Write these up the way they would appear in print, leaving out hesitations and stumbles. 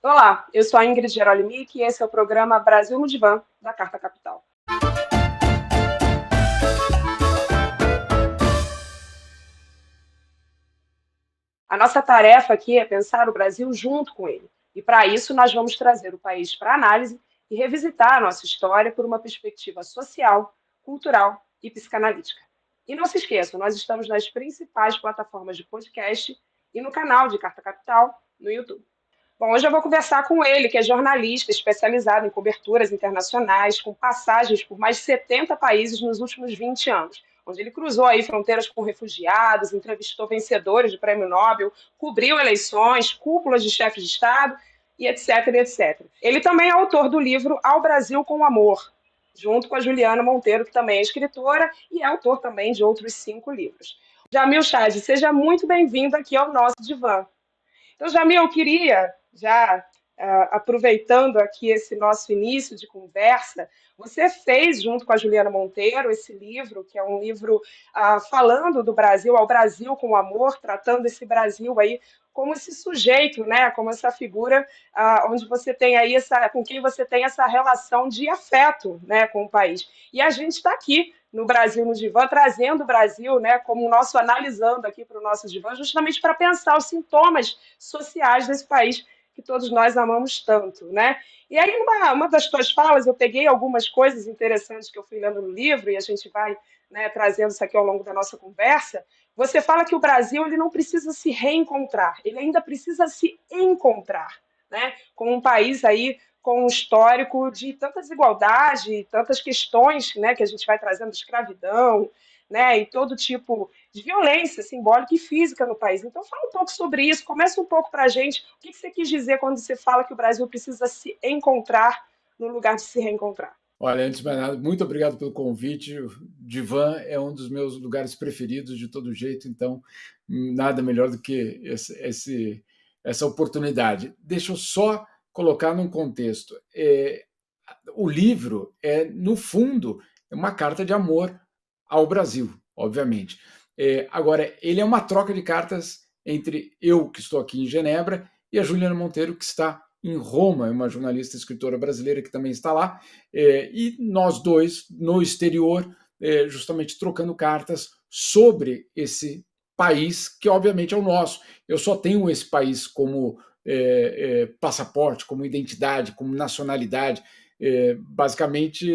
Olá, eu sou a Ingrid Gerolimic e esse é o programa Brasil no Divã, da Carta Capital. A nossa tarefa aqui é pensar o Brasil junto com ele. E para isso nós vamos trazer o país para análise e revisitar a nossa história por uma perspectiva social, cultural e psicanalítica. E não se esqueçam, nós estamos nas principais plataformas de podcast e no canal de Carta Capital no YouTube. Bom, hoje eu vou conversar com ele, que é jornalista especializado em coberturas internacionais, com passagens por mais de 70 países nos últimos 20 anos, onde ele cruzou aí fronteiras com refugiados, entrevistou vencedores de prêmio Nobel, cobriu eleições, cúpulas de chefes de Estado e etc, etc. Ele também é autor do livro Ao Brasil com Amor, junto com a Juliana Monteiro, que também é escritora e é autor também de outros 5 livros. Jamil Chad, seja muito bem-vindo aqui ao nosso divã. Então, Jamil, eu queria, já aproveitando aqui esse nosso início de conversa, você fez, junto com a Juliana Monteiro, esse livro, que é um livro falando do Brasil, ao Brasil com amor, tratando esse Brasil aí como esse sujeito, né, como essa figura onde você tem aí com quem você tem essa relação de afeto, né, com o país. E a gente está aqui no Brasil no Divã, trazendo o Brasil, né, como nosso, analisando aqui para o nosso divã, justamente para pensar os sintomas sociais desse país que todos nós amamos tanto, né? E aí, uma das tuas falas, eu peguei algumas coisas interessantes que eu fui lendo no livro, e a gente vai, né, trazendo isso aqui ao longo da nossa conversa. Você fala que o Brasil ele não precisa se reencontrar, ele ainda precisa se encontrar, né? Com um país aí com um histórico de tanta desigualdade, tantas questões, né, que a gente vai trazendo, de escravidão, né, e todo tipo de violência simbólica e física no país. Então, fala um pouco sobre isso, começa um pouco para a gente. O que você quis dizer quando você fala que o Brasil precisa se encontrar no lugar de se reencontrar? Olha, antes de mais nada, muito obrigado pelo convite. O divã é um dos meus lugares preferidos de todo jeito, então nada melhor do que essa oportunidade. Deixa eu só colocar num contexto. O livro no fundo, é uma carta de amor ao Brasil, obviamente. Agora, ele é uma troca de cartas entre eu, que estou aqui em Genebra, e a Juliana Monteiro, que está em Roma, é uma jornalista e escritora brasileira que também está lá, e nós dois, no exterior, justamente trocando cartas sobre esse país, que obviamente é o nosso. Eu só tenho esse país como passaporte, como identidade, como nacionalidade. Basicamente,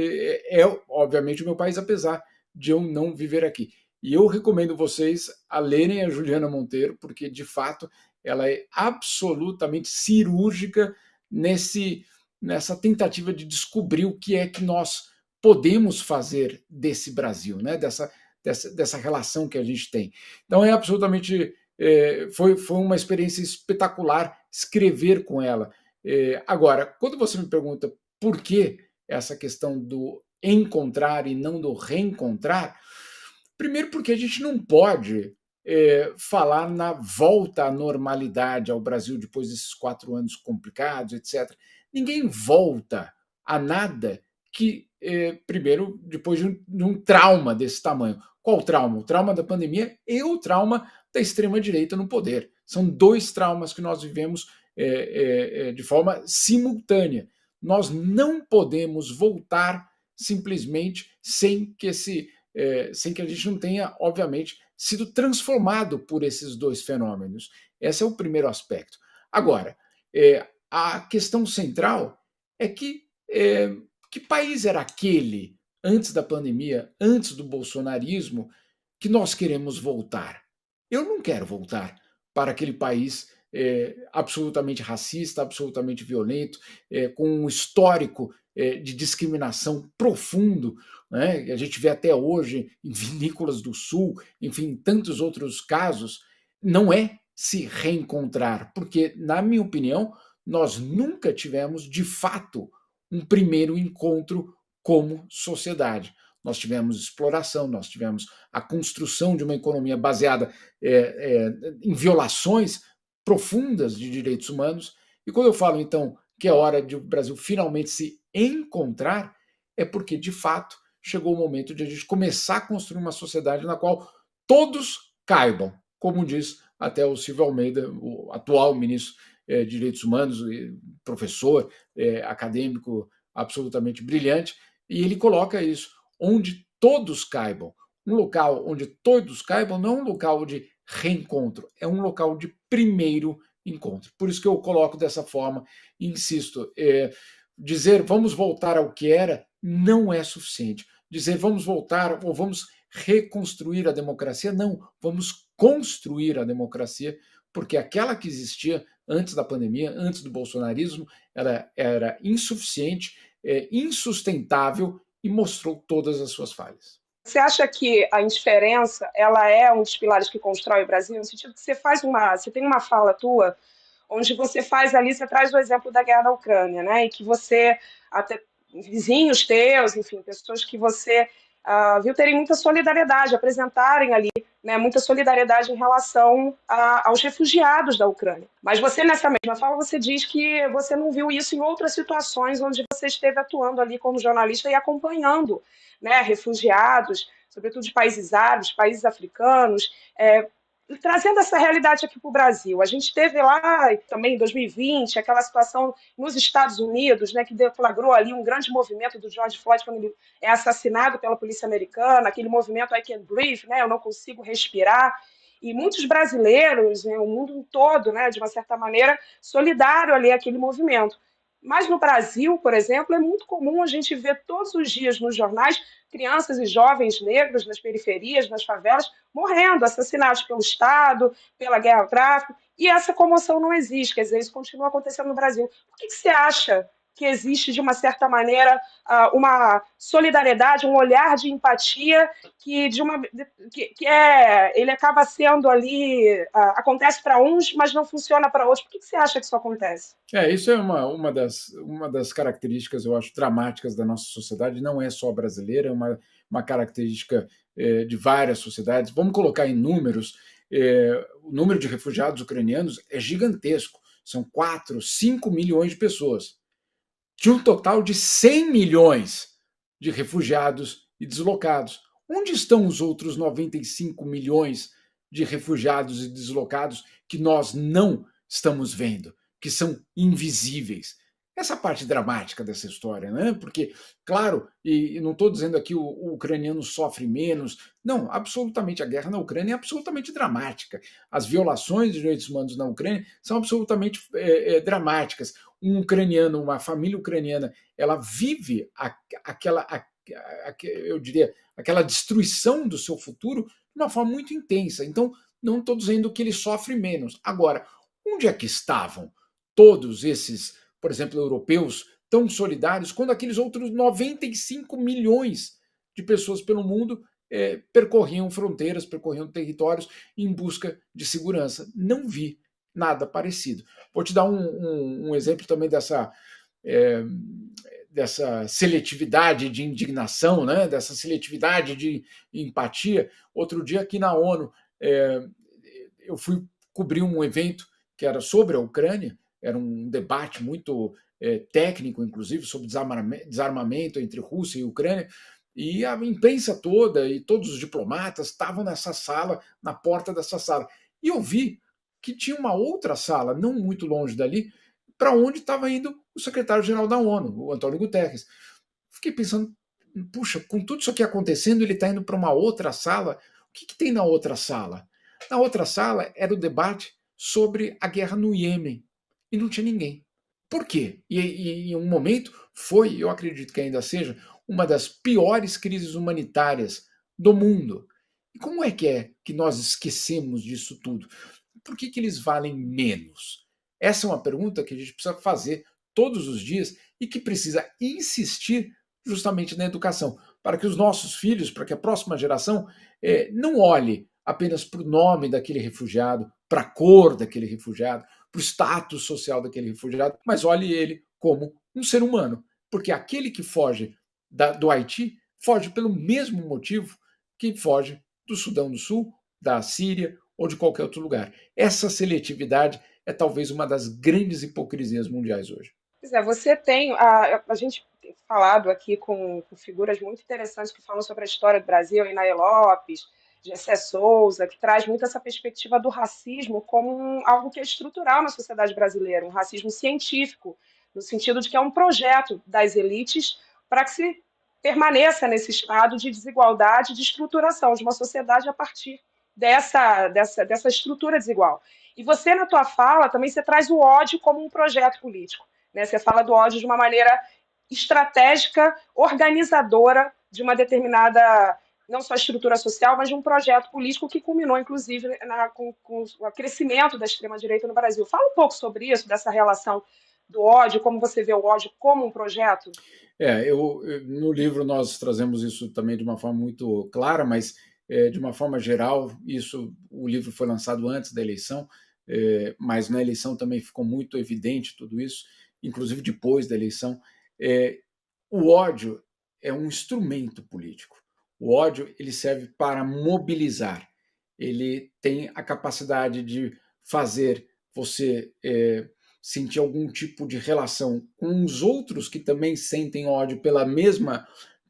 obviamente o meu país, apesar de eu não viver aqui. E eu recomendo vocês a lerem a Juliana Monteiro, porque, de fato, ela é absolutamente cirúrgica nessa tentativa de descobrir o que é que nós podemos fazer desse Brasil, né? dessa relação que a gente tem. Então, é absolutamente... foi uma experiência espetacular escrever com ela. Agora, quando você me pergunta por que essa questão do encontrar e não do reencontrar, primeiro porque a gente não pode falar na volta à normalidade ao Brasil depois desses 4 anos complicados, etc. Ninguém volta a nada que, primeiro, depois de um trauma desse tamanho. Qual trauma? O trauma da pandemia e o trauma da extrema-direita no poder. São 2 traumas que nós vivemos de forma simultânea. Nós não podemos voltar simplesmente sem que a gente não tenha, obviamente, sido transformado por esses 2 fenômenos. Esse é o primeiro aspecto. Agora, a questão central é que país era aquele, antes da pandemia, antes do bolsonarismo, que nós queremos voltar? Eu não quero voltar para aquele país absolutamente racista, absolutamente violento, com um histórico de discriminação profundo, né? A gente vê até hoje em vinícolas do Sul, enfim, em tantos outros casos. Não é se reencontrar, porque, na minha opinião, nós nunca tivemos, de fato, um primeiro encontro como sociedade. Nós tivemos exploração, nós tivemos a construção de uma economia baseada em violações profundas de direitos humanos. E quando eu falo, então, que é hora de o Brasil finalmente se encontrar, é porque, de fato, chegou o momento de a gente começar a construir uma sociedade na qual todos caibam, como diz até o Silvio Almeida, o atual ministro de Direitos Humanos, professor acadêmico absolutamente brilhante, e ele coloca isso, onde todos caibam. Um local onde todos caibam não é um local de reencontro, é um local de primeiro encontro. Por isso que eu coloco dessa forma e insisto, dizer vamos voltar ao que era não é suficiente. Dizer vamos voltar ou vamos reconstruir a democracia, não, vamos construir a democracia, porque aquela que existia antes da pandemia, antes do bolsonarismo, era insuficiente, insustentável e mostrou todas as suas falhas. Você acha que a indiferença ela é um dos pilares que constrói o Brasil? No sentido que você tem uma fala tua onde você faz ali, você traz o exemplo da guerra da Ucrânia, né? E que você, até vizinhos teus, enfim, pessoas que você viu terem muita solidariedade, apresentarem ali, né, muita solidariedade em relação aos refugiados da Ucrânia. Mas você, nessa mesma fala, você diz que você não viu isso em outras situações onde você esteve atuando ali como jornalista e acompanhando, né, refugiados, sobretudo de países árabes, países africanos, trazendo essa realidade aqui para o Brasil. A gente teve lá também em 2020 aquela situação nos Estados Unidos, né, que deflagrou ali um grande movimento do George Floyd quando ele é assassinado pela polícia americana, aquele movimento I can't breathe, né, eu não consigo respirar. E muitos brasileiros, né, o mundo todo, né, de uma certa maneira, solidário ali àquele movimento. Mas no Brasil, por exemplo, é muito comum a gente ver todos os dias nos jornais crianças e jovens negros nas periferias, nas favelas, morrendo, assassinados pelo Estado, pela guerra ao tráfico, e essa comoção não existe, quer dizer, isso continua acontecendo no Brasil. Por que você acha que existe, de uma certa maneira, uma solidariedade, um olhar de empatia ele acaba sendo ali, acontece para uns, mas não funciona para outros? Por que você acha que isso acontece? Isso é uma das características, eu acho, dramáticas da nossa sociedade, não é só brasileira, é uma característica de várias sociedades. Vamos colocar em números, o número de refugiados ucranianos é gigantesco, são 4, 5 milhões de pessoas, de um total de 100 milhões de refugiados e deslocados. Onde estão os outros 95 milhões de refugiados e deslocados que nós não estamos vendo, que são invisíveis? Essa parte dramática dessa história, né? Porque, claro, e não estou dizendo aqui o ucraniano sofre menos, não, absolutamente, a guerra na Ucrânia é absolutamente dramática. As violações de direitos humanos na Ucrânia são absolutamente dramáticas. Um ucraniano, uma família ucraniana, ela vive eu diria, aquela destruição do seu futuro de uma forma muito intensa. Então, não estou dizendo que ele sofre menos. Agora, onde é que estavam todos esses, por exemplo, europeus tão solidários quando aqueles outros 95 milhões de pessoas pelo mundo percorriam fronteiras, percorriam territórios em busca de segurança? Não vi nada parecido. Vou te dar um exemplo também dessa seletividade de indignação, né? Dessa seletividade de empatia. Outro dia aqui na ONU, eu fui cobrir um evento que era sobre a Ucrânia, era um debate muito técnico, inclusive, sobre desarmamento entre Rússia e Ucrânia, e a imprensa toda e todos os diplomatas estavam nessa sala, na porta dessa sala. E eu vi que tinha uma outra sala, não muito longe dali, para onde estava indo o secretário-geral da ONU, o Antônio Guterres. Fiquei pensando, puxa, com tudo isso aqui acontecendo, ele está indo para uma outra sala. O que tem na outra sala? Na outra sala era o debate sobre a guerra no Iêmen. E não tinha ninguém. Por quê? E em um momento foi, eu acredito que ainda seja, uma das piores crises humanitárias do mundo. E como é que nós esquecemos disso tudo? Por que eles valem menos? Essa é uma pergunta que a gente precisa fazer todos os dias e que precisa insistir justamente na educação, para que os nossos filhos, para que a próxima geração não olhe apenas para o nome daquele refugiado, para a cor daquele refugiado, para o status social daquele refugiado, mas olhe ele como um ser humano, porque aquele que foge do Haiti foge pelo mesmo motivo que foge do Sudão do Sul, da Síria ou de qualquer outro lugar. Essa seletividade é talvez uma das grandes hipocrisias mundiais hoje. Pois é, você tem. A gente tem falado aqui com figuras muito interessantes que falam sobre a história do Brasil, Inaê Lopes, Gessé Souza, que traz muito essa perspectiva do racismo como algo que é estrutural na sociedade brasileira, um racismo científico, no sentido de que é um projeto das elites para que se permaneça nesse estado de desigualdade, de estruturação de uma sociedade a partir dessa estrutura desigual. E você, na tua fala, também você traz o ódio como um projeto político. Né? Você fala do ódio de uma maneira estratégica, organizadora de uma determinada, não só estrutura social, mas de um projeto político que culminou, inclusive, com o crescimento da extrema-direita no Brasil. Fala um pouco sobre isso, dessa relação do ódio, como você vê o ódio como um projeto? No livro nós trazemos isso também de uma forma muito clara, mas de uma forma geral, o livro foi lançado antes da eleição, mas na eleição também ficou muito evidente tudo isso, inclusive depois da eleição. O ódio é um instrumento político. O ódio ele serve para mobilizar. Ele tem a capacidade de fazer você sentir algum tipo de relação com os outros que também sentem ódio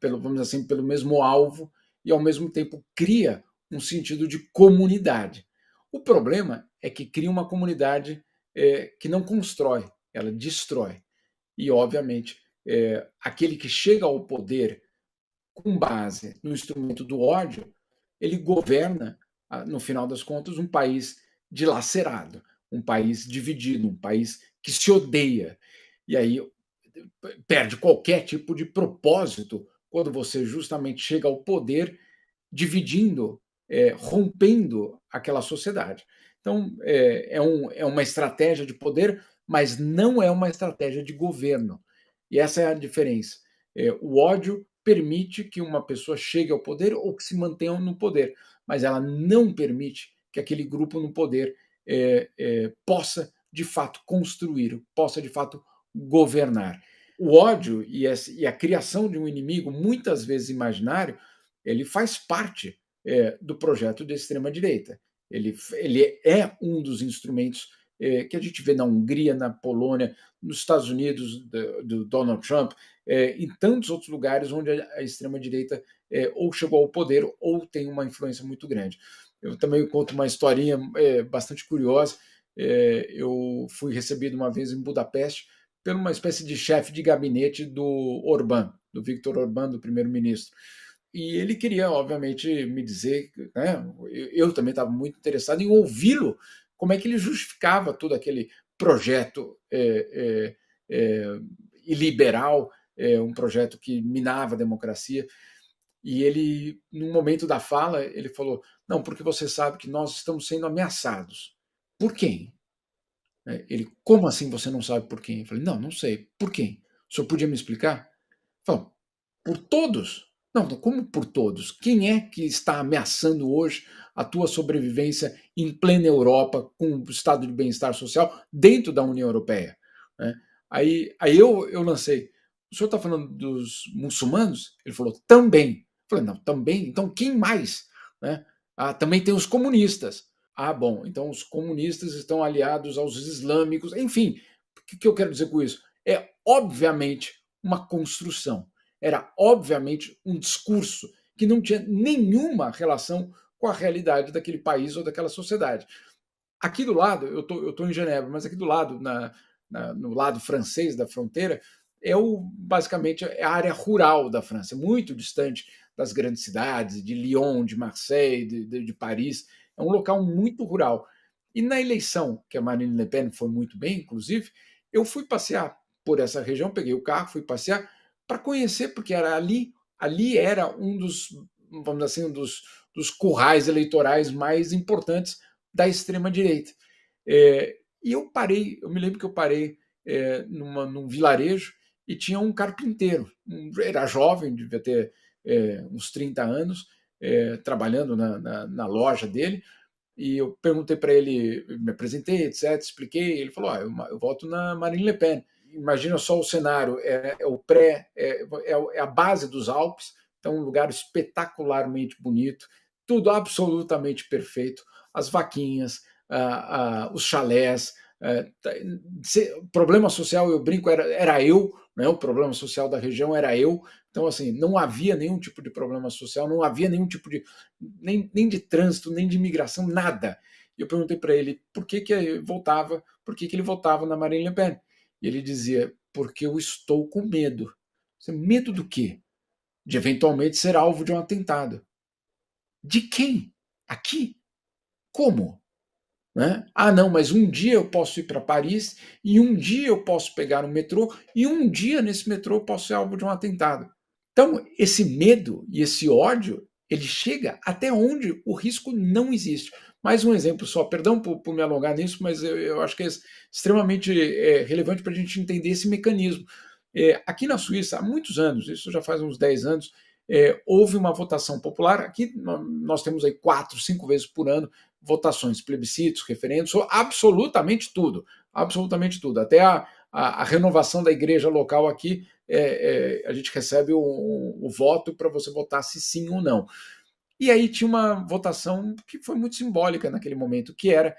vamos dizer assim, pelo mesmo alvo, e ao mesmo tempo cria um sentido de comunidade. O problema é que cria uma comunidade que não constrói, ela destrói. E, obviamente, aquele que chega ao poder com base no instrumento do ódio, ele governa, no final das contas, um país dilacerado, um país dividido, um país que se odeia. E aí perde qualquer tipo de propósito quando você justamente chega ao poder dividindo, rompendo aquela sociedade. Então, é uma estratégia de poder, mas não é uma estratégia de governo. E essa é a diferença. O ódio permite que uma pessoa chegue ao poder ou que se mantenha no poder, mas ela não permite que aquele grupo no poder possa, de fato, construir, possa, de fato, governar. O ódio e a criação de um inimigo, muitas vezes imaginário, ele faz parte do projeto de extrema-direita. Ele é um dos instrumentos que a gente vê na Hungria, na Polônia, nos Estados Unidos, do Donald Trump, em tantos outros lugares onde a extrema-direita ou chegou ao poder ou tem uma influência muito grande. Eu também conto uma historinha bastante curiosa. Eu fui recebido uma vez em Budapeste por uma espécie de chefe de gabinete do Orbán, do Viktor Orbán, do primeiro-ministro. E ele queria, obviamente, me dizer, né, eu também estava muito interessado em ouvi-lo, como é que ele justificava todo aquele projeto iliberal, um projeto que minava a democracia. E ele, num momento da fala, ele falou, não, porque você sabe que nós estamos sendo ameaçados. Por quem? Ele, como assim você não sabe por quem? Eu falei, não sei. Por quem? O senhor podia me explicar? Ele falou, por todos. Não, como por todos? Quem é que está ameaçando hoje a tua sobrevivência em plena Europa, com o estado de bem-estar social dentro da União Europeia? Aí eu lancei, o senhor está falando dos muçulmanos? Ele falou, também. Eu falei, não, também? Então quem mais? Também tem os comunistas. Bom, então os comunistas estão aliados aos islâmicos. Enfim, o que eu quero dizer com isso? É, obviamente, uma construção. Era, obviamente, um discurso que não tinha nenhuma relação com a realidade daquele país ou daquela sociedade. Aqui do lado, eu tô em Genebra, mas aqui do lado, no lado francês da fronteira, basicamente a área rural da França, muito distante das grandes cidades, de Lyon, de Marseille, de Paris. É um local muito rural. E na eleição, que a Marine Le Pen foi muito bem, inclusive, eu fui passear por essa região, peguei o carro, fui passear para conhecer, porque era ali era um dos, vamos dizer assim, dos currais eleitorais mais importantes da extrema-direita. E eu me lembro que eu parei num vilarejo e tinha um carpinteiro, era jovem, devia ter uns 30 anos, trabalhando na loja dele, e eu perguntei para ele, me apresentei, etc., expliquei, ele falou, eu voto na Marine Le Pen. Imagina só o cenário, é a base dos Alpes, então um lugar espetacularmente bonito, tudo absolutamente perfeito, as vaquinhas, os chalés, problema social, eu brinco, era eu, né? O problema social da região era eu. Então, assim, não havia nenhum tipo de problema social, não havia nenhum tipo de nem de trânsito, nem de imigração, nada. E eu perguntei para ele por que ele votava na Marine Le Pen. E ele dizia, porque eu estou com medo. Medo do quê? De eventualmente ser alvo de um atentado. De quem? Aqui? Como? Né? Ah, não, mas um dia eu posso ir para Paris, e um dia eu posso pegar um metrô, e um dia nesse metrô eu posso ser alvo de um atentado. Então, esse medo e esse ódio, ele chega até onde o risco não existe. Mais um exemplo só, perdão por me alongar nisso, mas eu acho que é extremamente relevante para a gente entender esse mecanismo. Aqui na Suíça, há muitos anos, isso já faz uns 10 anos, houve uma votação popular. Aqui nós temos aí 4, 5 vezes por ano votações, plebiscitos, referendos, absolutamente tudo, até a renovação da igreja local aqui, a gente recebe o voto para você votar se sim ou não. E aí tinha uma votação que foi muito simbólica naquele momento, que era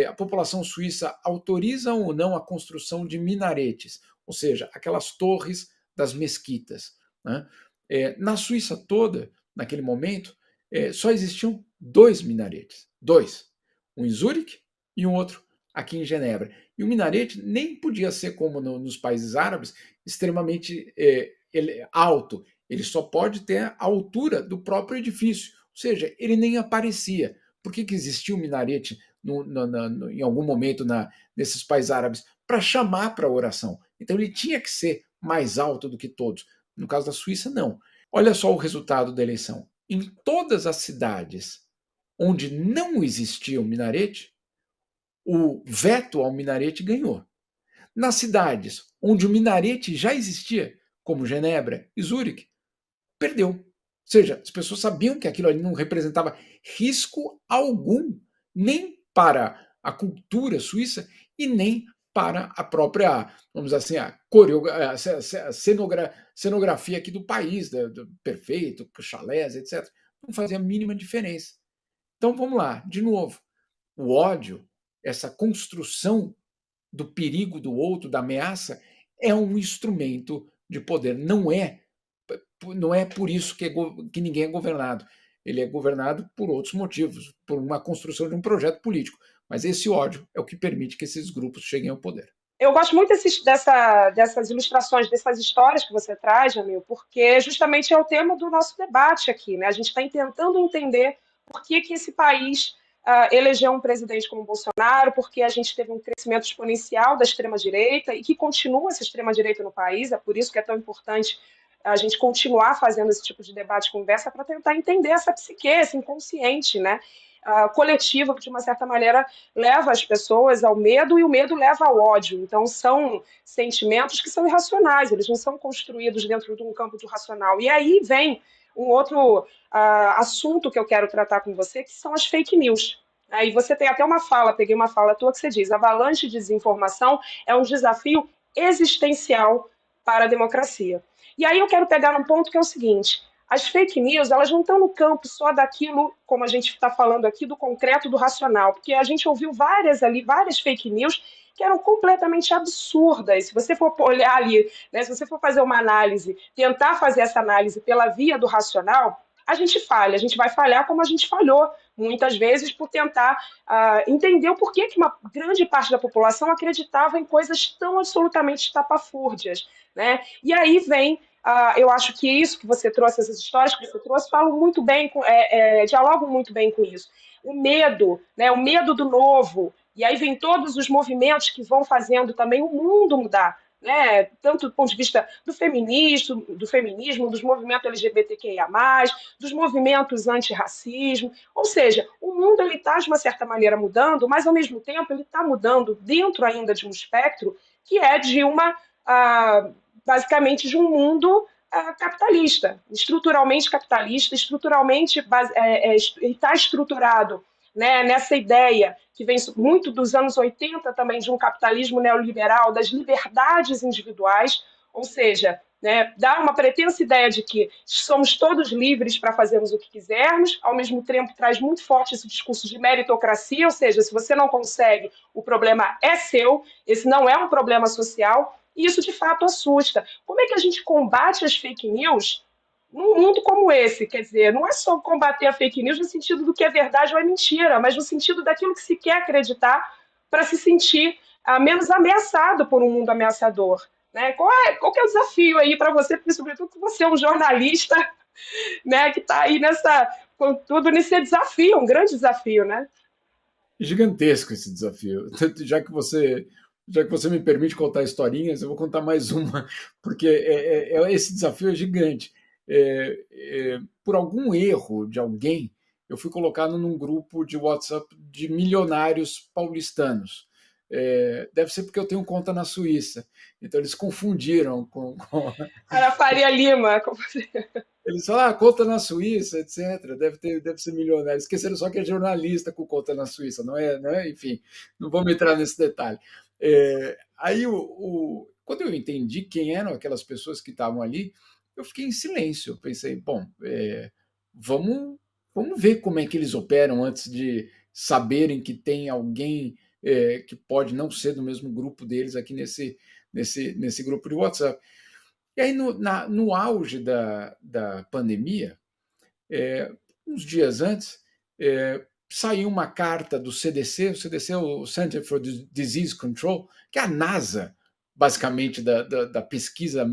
a população suíça autoriza ou não a construção de minaretes, ou seja, aquelas torres das mesquitas. Né? Na Suíça toda, naquele momento, só existiam 2 minaretes. 2. Um em Zurique e um outro aqui em Genebra. E o minarete nem podia ser, como nos países árabes, extremamente alto. Ele só pode ter a altura do próprio edifício. Ou seja, ele nem aparecia. Por que existia um minarete em algum momento nesses países árabes? Para chamar para a oração. Então ele tinha que ser mais alto do que todos. No caso da Suíça, não. Olha só o resultado da eleição. Em todas as cidades onde não existia um minarete, o veto ao minarete ganhou. Nas cidades onde o minarete já existia, como Genebra e Zurique, perdeu. Ou seja, as pessoas sabiam que aquilo ali não representava risco algum, nem para a cultura suíça e nem para a própria, vamos dizer assim, a cenografia aqui do país, do perfeito, chalés, etc. Não fazia a mínima diferença. Então vamos lá, de novo. O ódio, essa construção do perigo do outro, da ameaça, é um instrumento de poder. Não é por isso que ninguém é governado. Ele é governado por outros motivos, por uma construção de um projeto político. Mas esse ódio é o que permite que esses grupos cheguem ao poder. Eu gosto muito dessas ilustrações, dessas histórias que você traz, Jamil, porque justamente é o tema do nosso debate aqui, né? A gente está tentando entender por que esse país elegeu um presidente como Bolsonaro, porque a gente teve um crescimento exponencial da extrema-direita e que continua essa extrema-direita no país, é por isso que é tão importante a gente continuar fazendo esse tipo de debate, conversa, para tentar entender essa psique, esse inconsciente, né? Coletiva, que de uma certa maneira leva as pessoas ao medo e o medo leva ao ódio. Então, são sentimentos que são irracionais, eles não são construídos dentro de um campo do racional. E aí vem um outro assunto que eu quero tratar com você, que são as fake news. Aí você tem até uma fala, peguei uma fala tua que você diz: a avalanche de desinformação é um desafio existencial para a democracia. E aí eu quero pegar um ponto que é o seguinte: as fake news, elas não estão no campo só daquilo, como a gente está falando aqui, do concreto, do racional, porque a gente ouviu várias fake news que eram completamente absurdas. Se você for olhar ali, né, se você for fazer uma análise, tentar fazer essa análise pela via do racional, a gente falha, a gente vai falhar como a gente falhou muitas vezes por tentar entender o porquê que uma grande parte da população acreditava em coisas tão absolutamente estapafúrdias, né? E aí vem eu acho que isso que você trouxe, essas histórias que você trouxe, falam muito bem, dialogam muito bem com isso. O medo, né, o medo do novo, e aí vem todos os movimentos que vão fazendo também o mundo mudar, né, tanto do ponto de vista do feminismo, dos movimentos LGBTQIA+, dos movimentos antirracismo, ou seja, o mundo está, de uma certa maneira, mudando, mas, ao mesmo tempo, ele está mudando dentro ainda de um espectro que é de basicamente de um mundo capitalista, estruturalmente está estruturado, né, nessa ideia que vem muito dos anos 80 também, de um capitalismo neoliberal, das liberdades individuais, ou seja, né, dá uma pretensa ideia de que somos todos livres para fazermos o que quisermos, ao mesmo tempo traz muito forte esse discurso de meritocracia, ou seja, se você não consegue, o problema é seu, esse não é um problema social. E isso, de fato, assusta. Como é que a gente combate as fake news num mundo como esse? Quer dizer, não é só combater a fake news no sentido do que é verdade ou é mentira, mas no sentido daquilo que se quer acreditar para se sentir menos ameaçado por um mundo ameaçador. Né? Qual que é o desafio aí para você, porque sobretudo que você é um jornalista, né, que está aí com tudo nesse desafio, um grande desafio, né? Gigantesco esse desafio. Já que você me permite contar historinhas, eu vou contar mais uma, porque esse desafio é gigante. Por algum erro de alguém, eu fui colocado num grupo de WhatsApp de milionários paulistanos. Deve ser porque eu tenho conta na Suíça. Então eles confundiram com Ana Faria Lima, eles falam, conta na Suíça, etc. Deve ser milionário. Esqueceram só que é jornalista com conta na Suíça, não é? Né? Enfim, não vamos entrar nesse detalhe. Aí, quando eu entendi quem eram aquelas pessoas que estavam ali, eu fiquei em silêncio. Eu pensei, bom, vamos, vamos ver como é que eles operam antes de saberem que tem alguém que pode não ser do mesmo grupo deles aqui nesse grupo de WhatsApp. E aí, no auge da pandemia, uns dias antes, saiu uma carta do CDC. O CDC é o Center for Disease Control, que é a NASA, basicamente, da pesquisa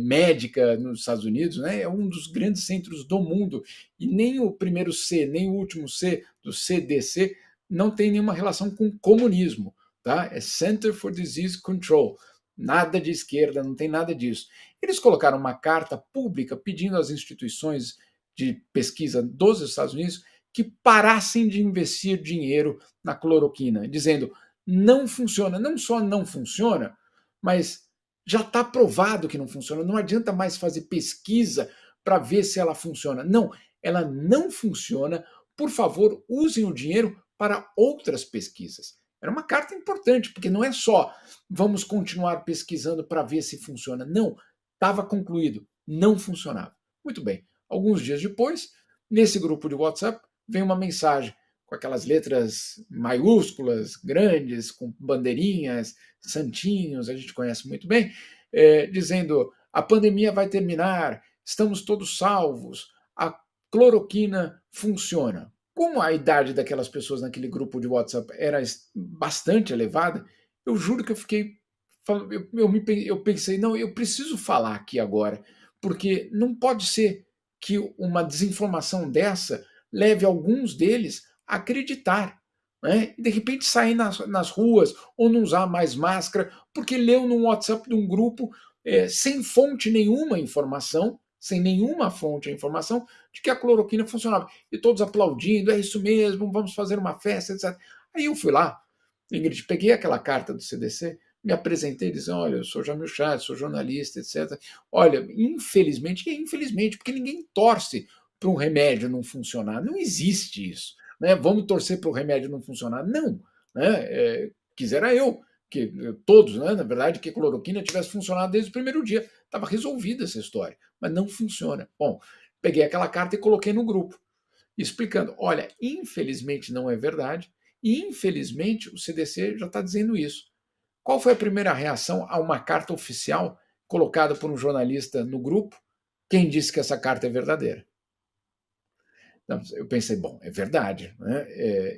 médica nos Estados Unidos, né? É um dos grandes centros do mundo. E nem o primeiro C, nem o último C do CDC não tem nenhuma relação com comunismo. Tá? É Center for Disease Control. Nada de esquerda, não tem nada disso. Eles colocaram uma carta pública pedindo às instituições de pesquisa dos Estados Unidos que parassem de investir dinheiro na cloroquina, dizendo não funciona. Não só não funciona, mas já está provado que não funciona. Não adianta mais fazer pesquisa para ver se ela funciona. Não, ela não funciona. Por favor, usem o dinheiro para outras pesquisas. Era uma carta importante, porque não é só vamos continuar pesquisando para ver se funciona. Não, estava concluído, não funcionava. Muito bem. Alguns dias depois, nesse grupo de WhatsApp, vem uma mensagem com aquelas letras maiúsculas, grandes, com bandeirinhas, santinhos, a gente conhece muito bem, dizendo: a pandemia vai terminar, estamos todos salvos, a cloroquina funciona. Como a idade daquelas pessoas naquele grupo de WhatsApp era bastante elevada, eu juro que eu fiquei. Eu pensei, não, eu preciso falar aqui agora, porque não pode ser que uma desinformação dessa leve alguns deles a acreditar, né? E de repente sair nas ruas ou não usar mais máscara porque leu no WhatsApp de um grupo sem fonte nenhuma informação, sem nenhuma fonte a informação de que a cloroquina funcionava. E todos aplaudindo, é isso mesmo, vamos fazer uma festa, etc. Aí eu fui lá, Ingrid, peguei aquela carta do CDC, me apresentei dizendo, olha, eu sou Jamil Chad, sou jornalista, etc. Olha, infelizmente, porque ninguém torce para um remédio não funcionar. Não existe isso. Né? Vamos torcer para o remédio não funcionar. Não. Né? Quisera eu, que todos, né, na verdade, que a cloroquina tivesse funcionado desde o primeiro dia. Estava resolvida essa história, mas não funciona. Bom, peguei aquela carta e coloquei no grupo, explicando, olha, infelizmente não é verdade, e infelizmente o CDC já está dizendo isso. Qual foi a primeira reação a uma carta oficial colocada por um jornalista no grupo? Quem disse que essa carta é verdadeira? Então, eu pensei, bom, é verdade, né?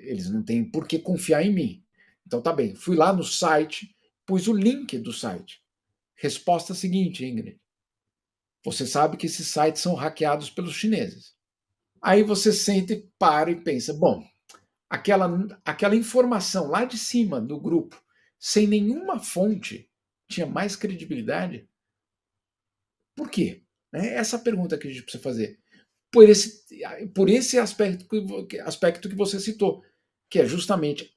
Eles não têm por que confiar em mim. Então tá bem, fui lá no site, pus o link do site. Resposta seguinte, Ingrid. Você sabe que esses sites são hackeados pelos chineses. Aí você sente, para e pensa, bom, aquela informação lá de cima do grupo, sem nenhuma fonte, tinha mais credibilidade? Por quê? Essa pergunta que a gente precisa fazer. Por esse aspecto que você citou, que é justamente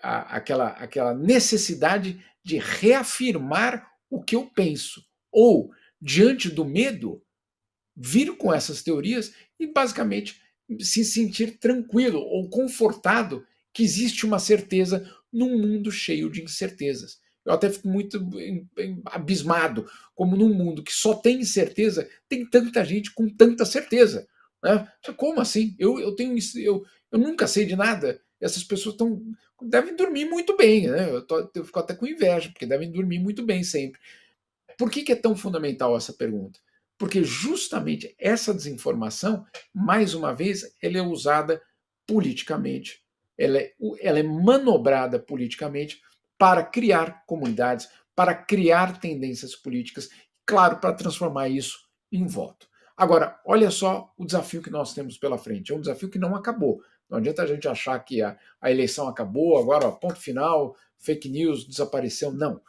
aquela necessidade de reafirmar o que eu penso. Ou, diante do medo, vir com essas teorias e, basicamente, se sentir tranquilo ou confortado que existe uma certeza num mundo cheio de incertezas. Eu até fico muito abismado como num mundo que só tem incerteza, tem tanta gente com tanta certeza. Né? Como assim? Eu nunca sei de nada. Essas pessoas devem dormir muito bem. Né? Eu fico até com inveja, porque devem dormir muito bem sempre. Por que é tão fundamental essa pergunta? Porque justamente essa desinformação, mais uma vez, ela é usada politicamente, ela é manobrada politicamente para criar comunidades, para criar tendências políticas, claro, para transformar isso em voto. Agora, olha só o desafio que nós temos pela frente. É um desafio que não acabou. Não adianta a gente achar que a eleição acabou, agora, ó, ponto final, fake news desapareceu. Não.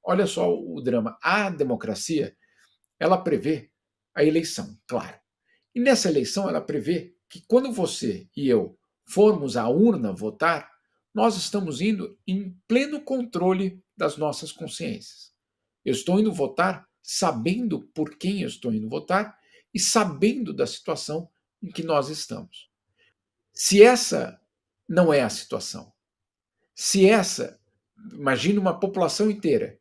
Olha só o drama. A democracia, ela prevê a eleição, claro. E nessa eleição, ela prevê que quando você e eu formos à urna votar, nós estamos indo em pleno controle das nossas consciências. Eu estou indo votar sabendo por quem eu estou indo votar e sabendo da situação em que nós estamos. Se essa não é a situação, se essa, imagine uma população inteira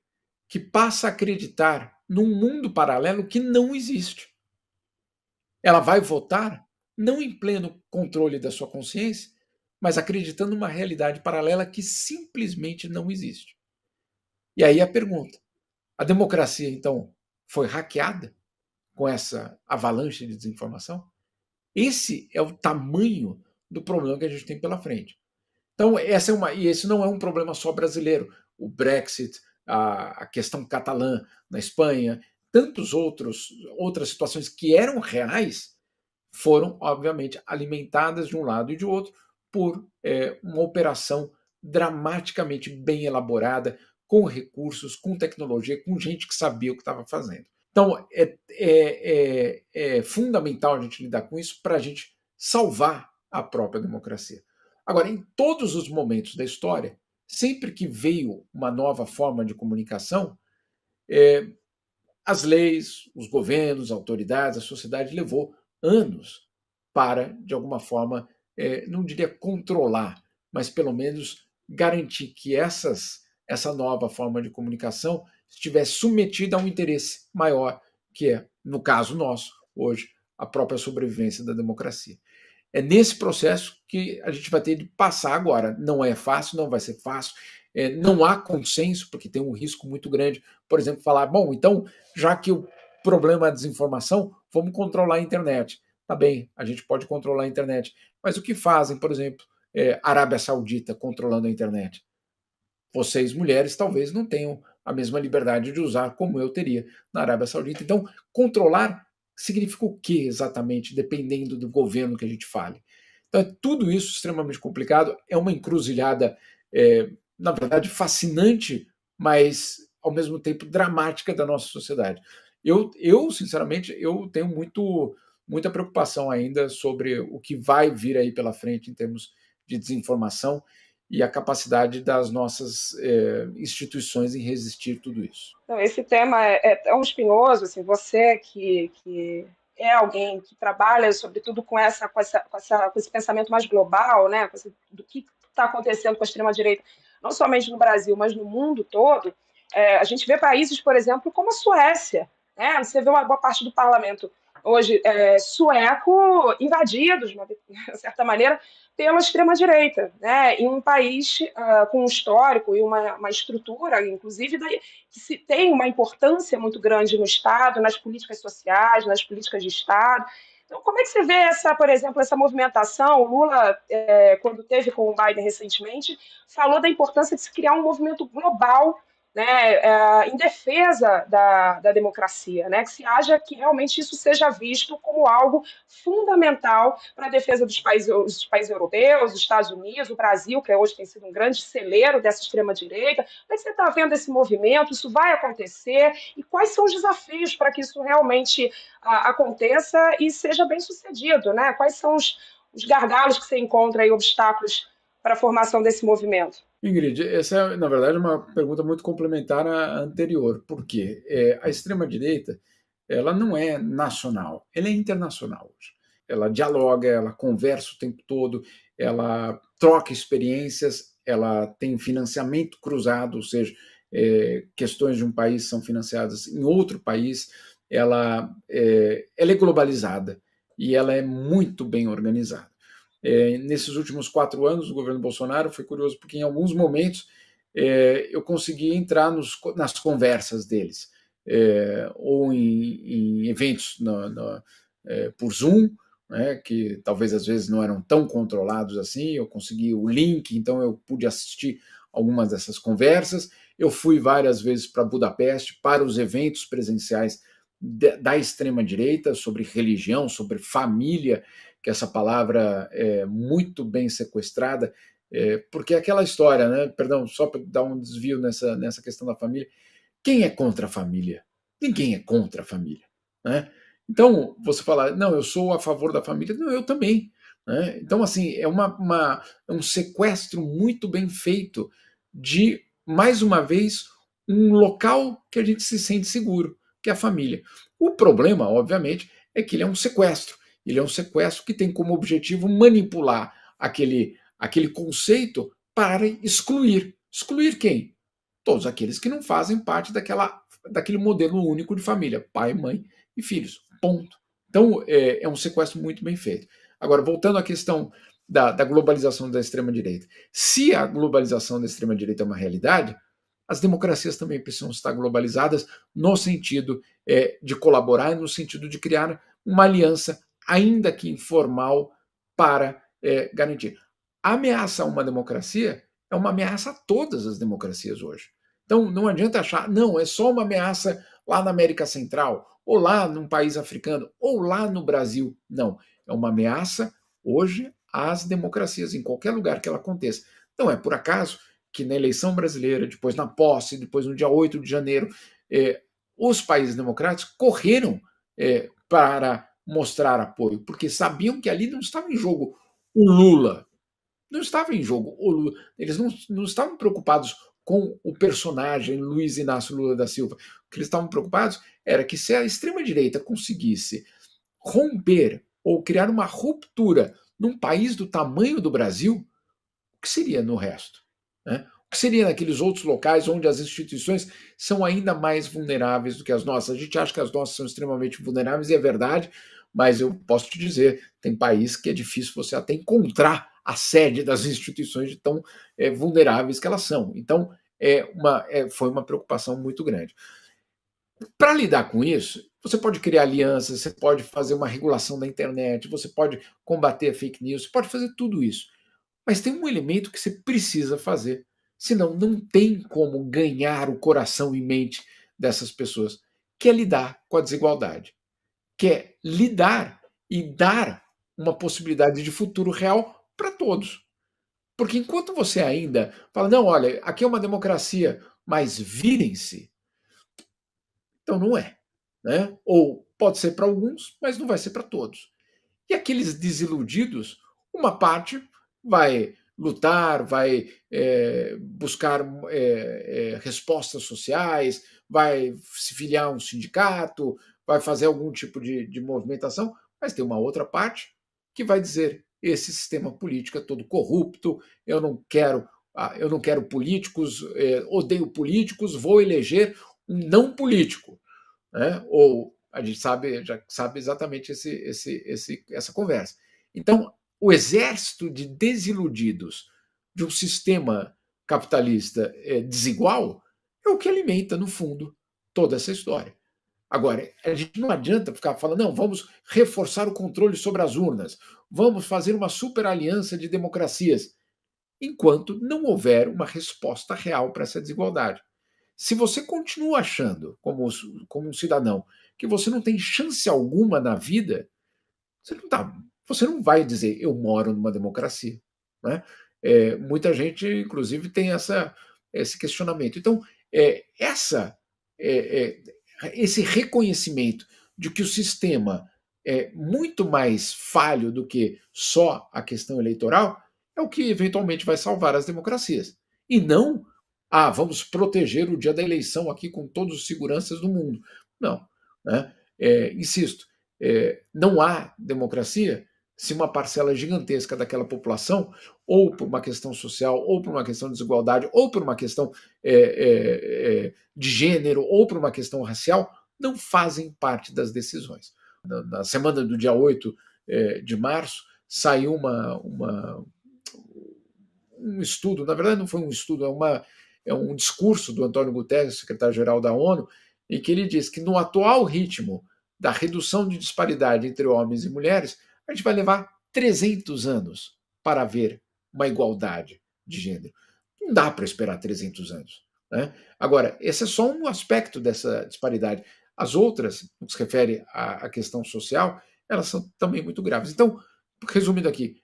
que passa a acreditar num mundo paralelo que não existe. Ela vai votar não em pleno controle da sua consciência, mas acreditando numa realidade paralela que simplesmente não existe. E aí a pergunta: a democracia, então, foi hackeada com essa avalanche de desinformação? Esse é o tamanho do problema que a gente tem pela frente. Então, e esse não é um problema só brasileiro. O Brexit, a questão catalã na Espanha, outras situações que eram reais, foram, obviamente, alimentadas de um lado e de outro por uma operação dramaticamente bem elaborada, com recursos, com tecnologia, com gente que sabia o que estava fazendo. Então, é fundamental a gente lidar com isso para a gente salvar a própria democracia. Agora, em todos os momentos da história, sempre que veio uma nova forma de comunicação, as leis, os governos, as autoridades, a sociedade levou anos para, de alguma forma, não diria controlar, mas pelo menos garantir que essa nova forma de comunicação estivesse submetida a um interesse maior, que é, no caso nosso, hoje, a própria sobrevivência da democracia. É nesse processo que a gente vai ter de passar agora. Não é fácil, não vai ser fácil, não há consenso, porque tem um risco muito grande. Por exemplo, falar, bom, então, já que o problema é a desinformação, vamos controlar a internet. Tá bem, a gente pode controlar a internet. Mas o que fazem, por exemplo, Arábia Saudita controlando a internet? Vocês, mulheres, talvez não tenham a mesma liberdade de usar como eu teria na Arábia Saudita. Então, controlar significa o que exatamente, dependendo do governo que a gente fale? Então, é tudo isso extremamente complicado, é uma encruzilhada, na verdade, fascinante, mas, ao mesmo tempo, dramática da nossa sociedade. Sinceramente, eu tenho muita preocupação ainda sobre o que vai vir aí pela frente em termos de desinformação e a capacidade das nossas instituições em resistir tudo isso. Então, esse tema é tão espinhoso, assim, você que é alguém que trabalha, sobretudo, com esse pensamento mais global, né, do que está acontecendo com a extrema-direita, não somente no Brasil, mas no mundo todo, a gente vê países, por exemplo, como a Suécia, né, você vê uma boa parte do parlamento hoje sueco invadido, de uma certa maneira, pela extrema-direita, né, em um país com um histórico e uma estrutura, inclusive, que se tem uma importância muito grande no Estado, nas políticas sociais, nas políticas de Estado. Então, como é que você vê por exemplo, essa movimentação? O Lula, quando teve com o Biden recentemente, falou da importância de se criar um movimento global, né, em defesa da democracia, né, que se haja que realmente isso seja visto como algo fundamental para a defesa dos países europeus, dos Estados Unidos, o Brasil, que hoje tem sido um grande celeiro dessa extrema-direita. Como é que você está vendo esse movimento? Isso vai acontecer? E quais são os desafios para que isso realmente aconteça e seja bem sucedido? Né? Quais são os gargalos que você encontra aí, obstáculos para a formação desse movimento? Ingrid, essa é, na verdade, uma pergunta muito complementar à anterior. Por quê? A extrema-direita, ela não é nacional, ela é internacional hoje. Ela dialoga, ela conversa o tempo todo, ela troca experiências, ela tem financiamento cruzado, ou seja, questões de um país são financiadas em outro país, ela é globalizada e ela é muito bem organizada. Nesses últimos 4 anos do governo Bolsonaro, foi curioso porque em alguns momentos eu consegui entrar nas conversas deles, ou em eventos por Zoom, né, que talvez às vezes não eram tão controlados assim, eu consegui o link, então eu pude assistir algumas dessas conversas, Eu fui várias vezes para Budapeste, para os eventos presenciais da extrema-direita, sobre religião, sobre família, que essa palavra é muito bem sequestrada, porque é aquela história, né? Perdão, só para dar um desvio nessa questão da família. Quem é contra a família? Ninguém é contra a família, né? Então, você fala, não, eu sou a favor da família. Não, eu também. Né? Então, assim, é um sequestro muito bem feito de, mais uma vez, um local que a gente se sente seguro, que é a família. O problema, obviamente, é que ele é um sequestro. Ele é um sequestro que tem como objetivo manipular aquele conceito para excluir. Excluir quem? Todos aqueles que não fazem parte daquele modelo único de família, pai, mãe e filhos. Ponto. Então, é um sequestro muito bem feito. Agora, voltando à questão da globalização da extrema-direita. Se a globalização da extrema-direita é uma realidade, as democracias também precisam estar globalizadas no sentido de colaborar e no sentido de criar uma aliança, ainda que informal, para garantir. A ameaça a uma democracia é uma ameaça a todas as democracias hoje. Então, não adianta achar, não, é só uma ameaça lá na América Central, ou lá num país africano, ou lá no Brasil. Não, é uma ameaça hoje às democracias, em qualquer lugar que ela aconteça. Não é por acaso que na eleição brasileira, depois na posse, depois no dia 8 de janeiro, os países democráticos correram para mostrar apoio, porque sabiam que ali não estava em jogo o Lula, não estava em jogo o Lula, eles não estavam preocupados com o personagem Luiz Inácio Lula da Silva. O que eles estavam preocupados era que se a extrema-direita conseguisse romper ou criar uma ruptura num país do tamanho do Brasil, o que seria no resto? Né? O que seria naqueles outros locais onde as instituições são ainda mais vulneráveis do que as nossas? A gente acha que as nossas são extremamente vulneráveis, e é verdade, mas eu posso te dizer, tem país que é difícil você até encontrar a sede das instituições de tão vulneráveis que elas são. Então, foi uma preocupação muito grande. Para lidar com isso, você pode criar alianças, você pode fazer uma regulação da internet, você pode combater a fake news, você pode fazer tudo isso. Mas tem um elemento que você precisa fazer, senão não tem como ganhar o coração e mente dessas pessoas, que é lidar com a desigualdade, que é lidar e dar uma possibilidade de futuro real para todos. Porque enquanto você ainda fala, não, olha, aqui é uma democracia, mas virem-se, então não é. Né? Ou pode ser para alguns, mas não vai ser para todos. E aqueles desiludidos, uma parte vai lutar, vai buscar respostas sociais, vai se filiar a um sindicato, vai fazer algum tipo de movimentação, mas tem uma outra parte que vai dizer: esse sistema político é todo corrupto, eu não quero políticos, odeio políticos, vou eleger um não político. Né? Ou a gente já sabe exatamente essa conversa. Então, o exército de desiludidos de um sistema capitalista desigual é o que alimenta, no fundo, toda essa história. Agora, a gente não adianta ficar falando, não, vamos reforçar o controle sobre as urnas, vamos fazer uma super aliança de democracias, enquanto não houver uma resposta real para essa desigualdade. Se você continua achando, como um cidadão, que você não tem chance alguma na vida, você não vai dizer eu moro numa democracia. Né? Muita gente, inclusive, tem esse questionamento. Então, esse reconhecimento de que o sistema é muito mais falho do que só a questão eleitoral é o que eventualmente vai salvar as democracias. E não, vamos proteger o dia da eleição aqui com todos os seguranças do mundo. Não. Né? Insisto, não há democracia se uma parcela gigantesca daquela população, ou por uma questão social, ou por uma questão de desigualdade, ou por uma questão de gênero, ou por uma questão racial, não fazem parte das decisões. Na semana do dia 8 de março, saiu um estudo, na verdade não foi um estudo, é um discurso do Antônio Guterres, secretário-geral da ONU, em que ele diz que no atual ritmo da redução de disparidade entre homens e mulheres, a gente vai levar 300 anos para ver uma igualdade de gênero. Não dá para esperar 300 anos. né? Agora, esse é só um aspecto dessa disparidade. As outras, no que se refere à questão social, elas são também muito graves. Então, resumindo aqui,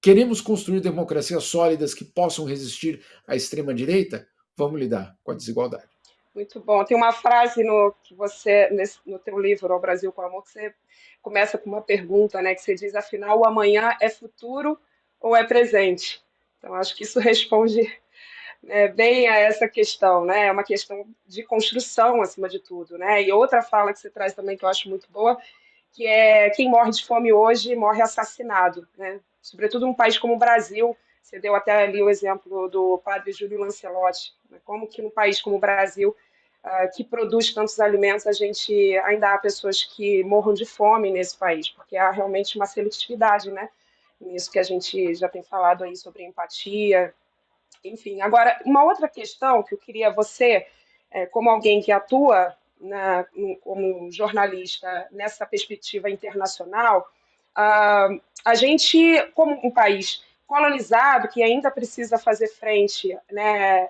queremos construir democracias sólidas que possam resistir à extrema-direita? Vamos lidar com a desigualdade. Muito bom. Tem uma frase no que você no teu livro Ao Brasil com Amor que você começa com uma pergunta, né? Que você diz, afinal, o amanhã é futuro ou é presente? Então, acho que isso responde bem a essa questão, né? É uma questão de construção, acima de tudo, né? E outra fala que você traz também que eu acho muito boa, que é quem morre de fome hoje morre assassinado, né? Sobretudo num país como o Brasil. Você deu até ali o exemplo do padre Júlio Lancelotti, né? Como que num país como o Brasil, que produz tantos alimentos, a gente ainda há pessoas que morram de fome nesse país, porque há realmente uma seletividade, né? Nisso que a gente já tem falado aí sobre empatia, enfim. Agora, uma outra questão que eu queria você, como alguém que atua como jornalista nessa perspectiva internacional, ah, a gente, como um país colonizado que ainda precisa fazer frente, né,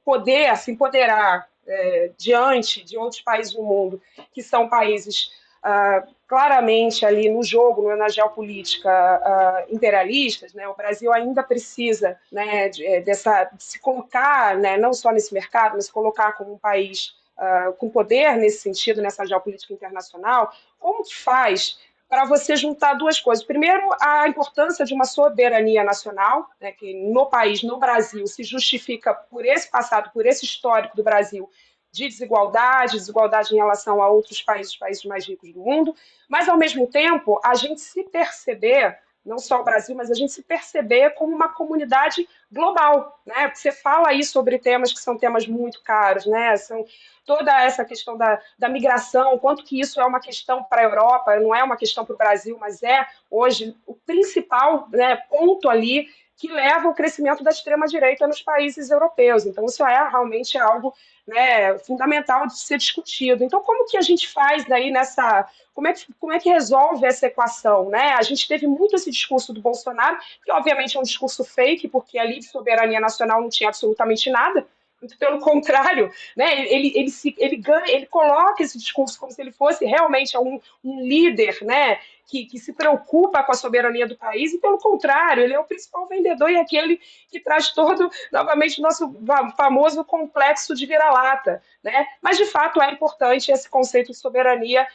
poder se empoderar diante de outros países do mundo, que são países claramente ali no jogo, na geopolítica imperialistas, né? O Brasil ainda precisa, né, de se colocar, né, não só nesse mercado, mas se colocar como um país com poder nesse sentido, nessa geopolítica internacional. Como que faz para você juntar duas coisas? Primeiro, a importância de uma soberania nacional, né, que no país, no Brasil, se justifica por esse passado, por esse histórico do Brasil de desigualdade, desigualdade em relação a outros países, países mais ricos do mundo, mas, ao mesmo tempo, a gente se perceber, não só o Brasil, mas a gente se perceber como uma comunidade global, né? Porque você fala aí sobre temas que são temas muito caros, né? São toda essa questão da migração, quanto que isso é uma questão para a Europa, não é uma questão para o Brasil, mas é hoje o principal, né, ponto ali que leva ao crescimento da extrema-direita nos países europeus. Então, isso é realmente algo, né, fundamental de ser discutido. Então, como que a gente faz daí nessa... Como é que resolve essa equação? Né? A gente teve muito esse discurso do Bolsonaro, que obviamente é um discurso fake, porque ali de soberania nacional não tinha absolutamente nada, muito pelo contrário, né? Ele coloca esse discurso como se ele fosse realmente um líder, né? Que se preocupa com a soberania do país, e pelo contrário, ele é o principal vendedor e aquele que traz todo, novamente, o nosso famoso complexo de vira-lata. Né? Mas, de fato, é importante esse conceito de soberania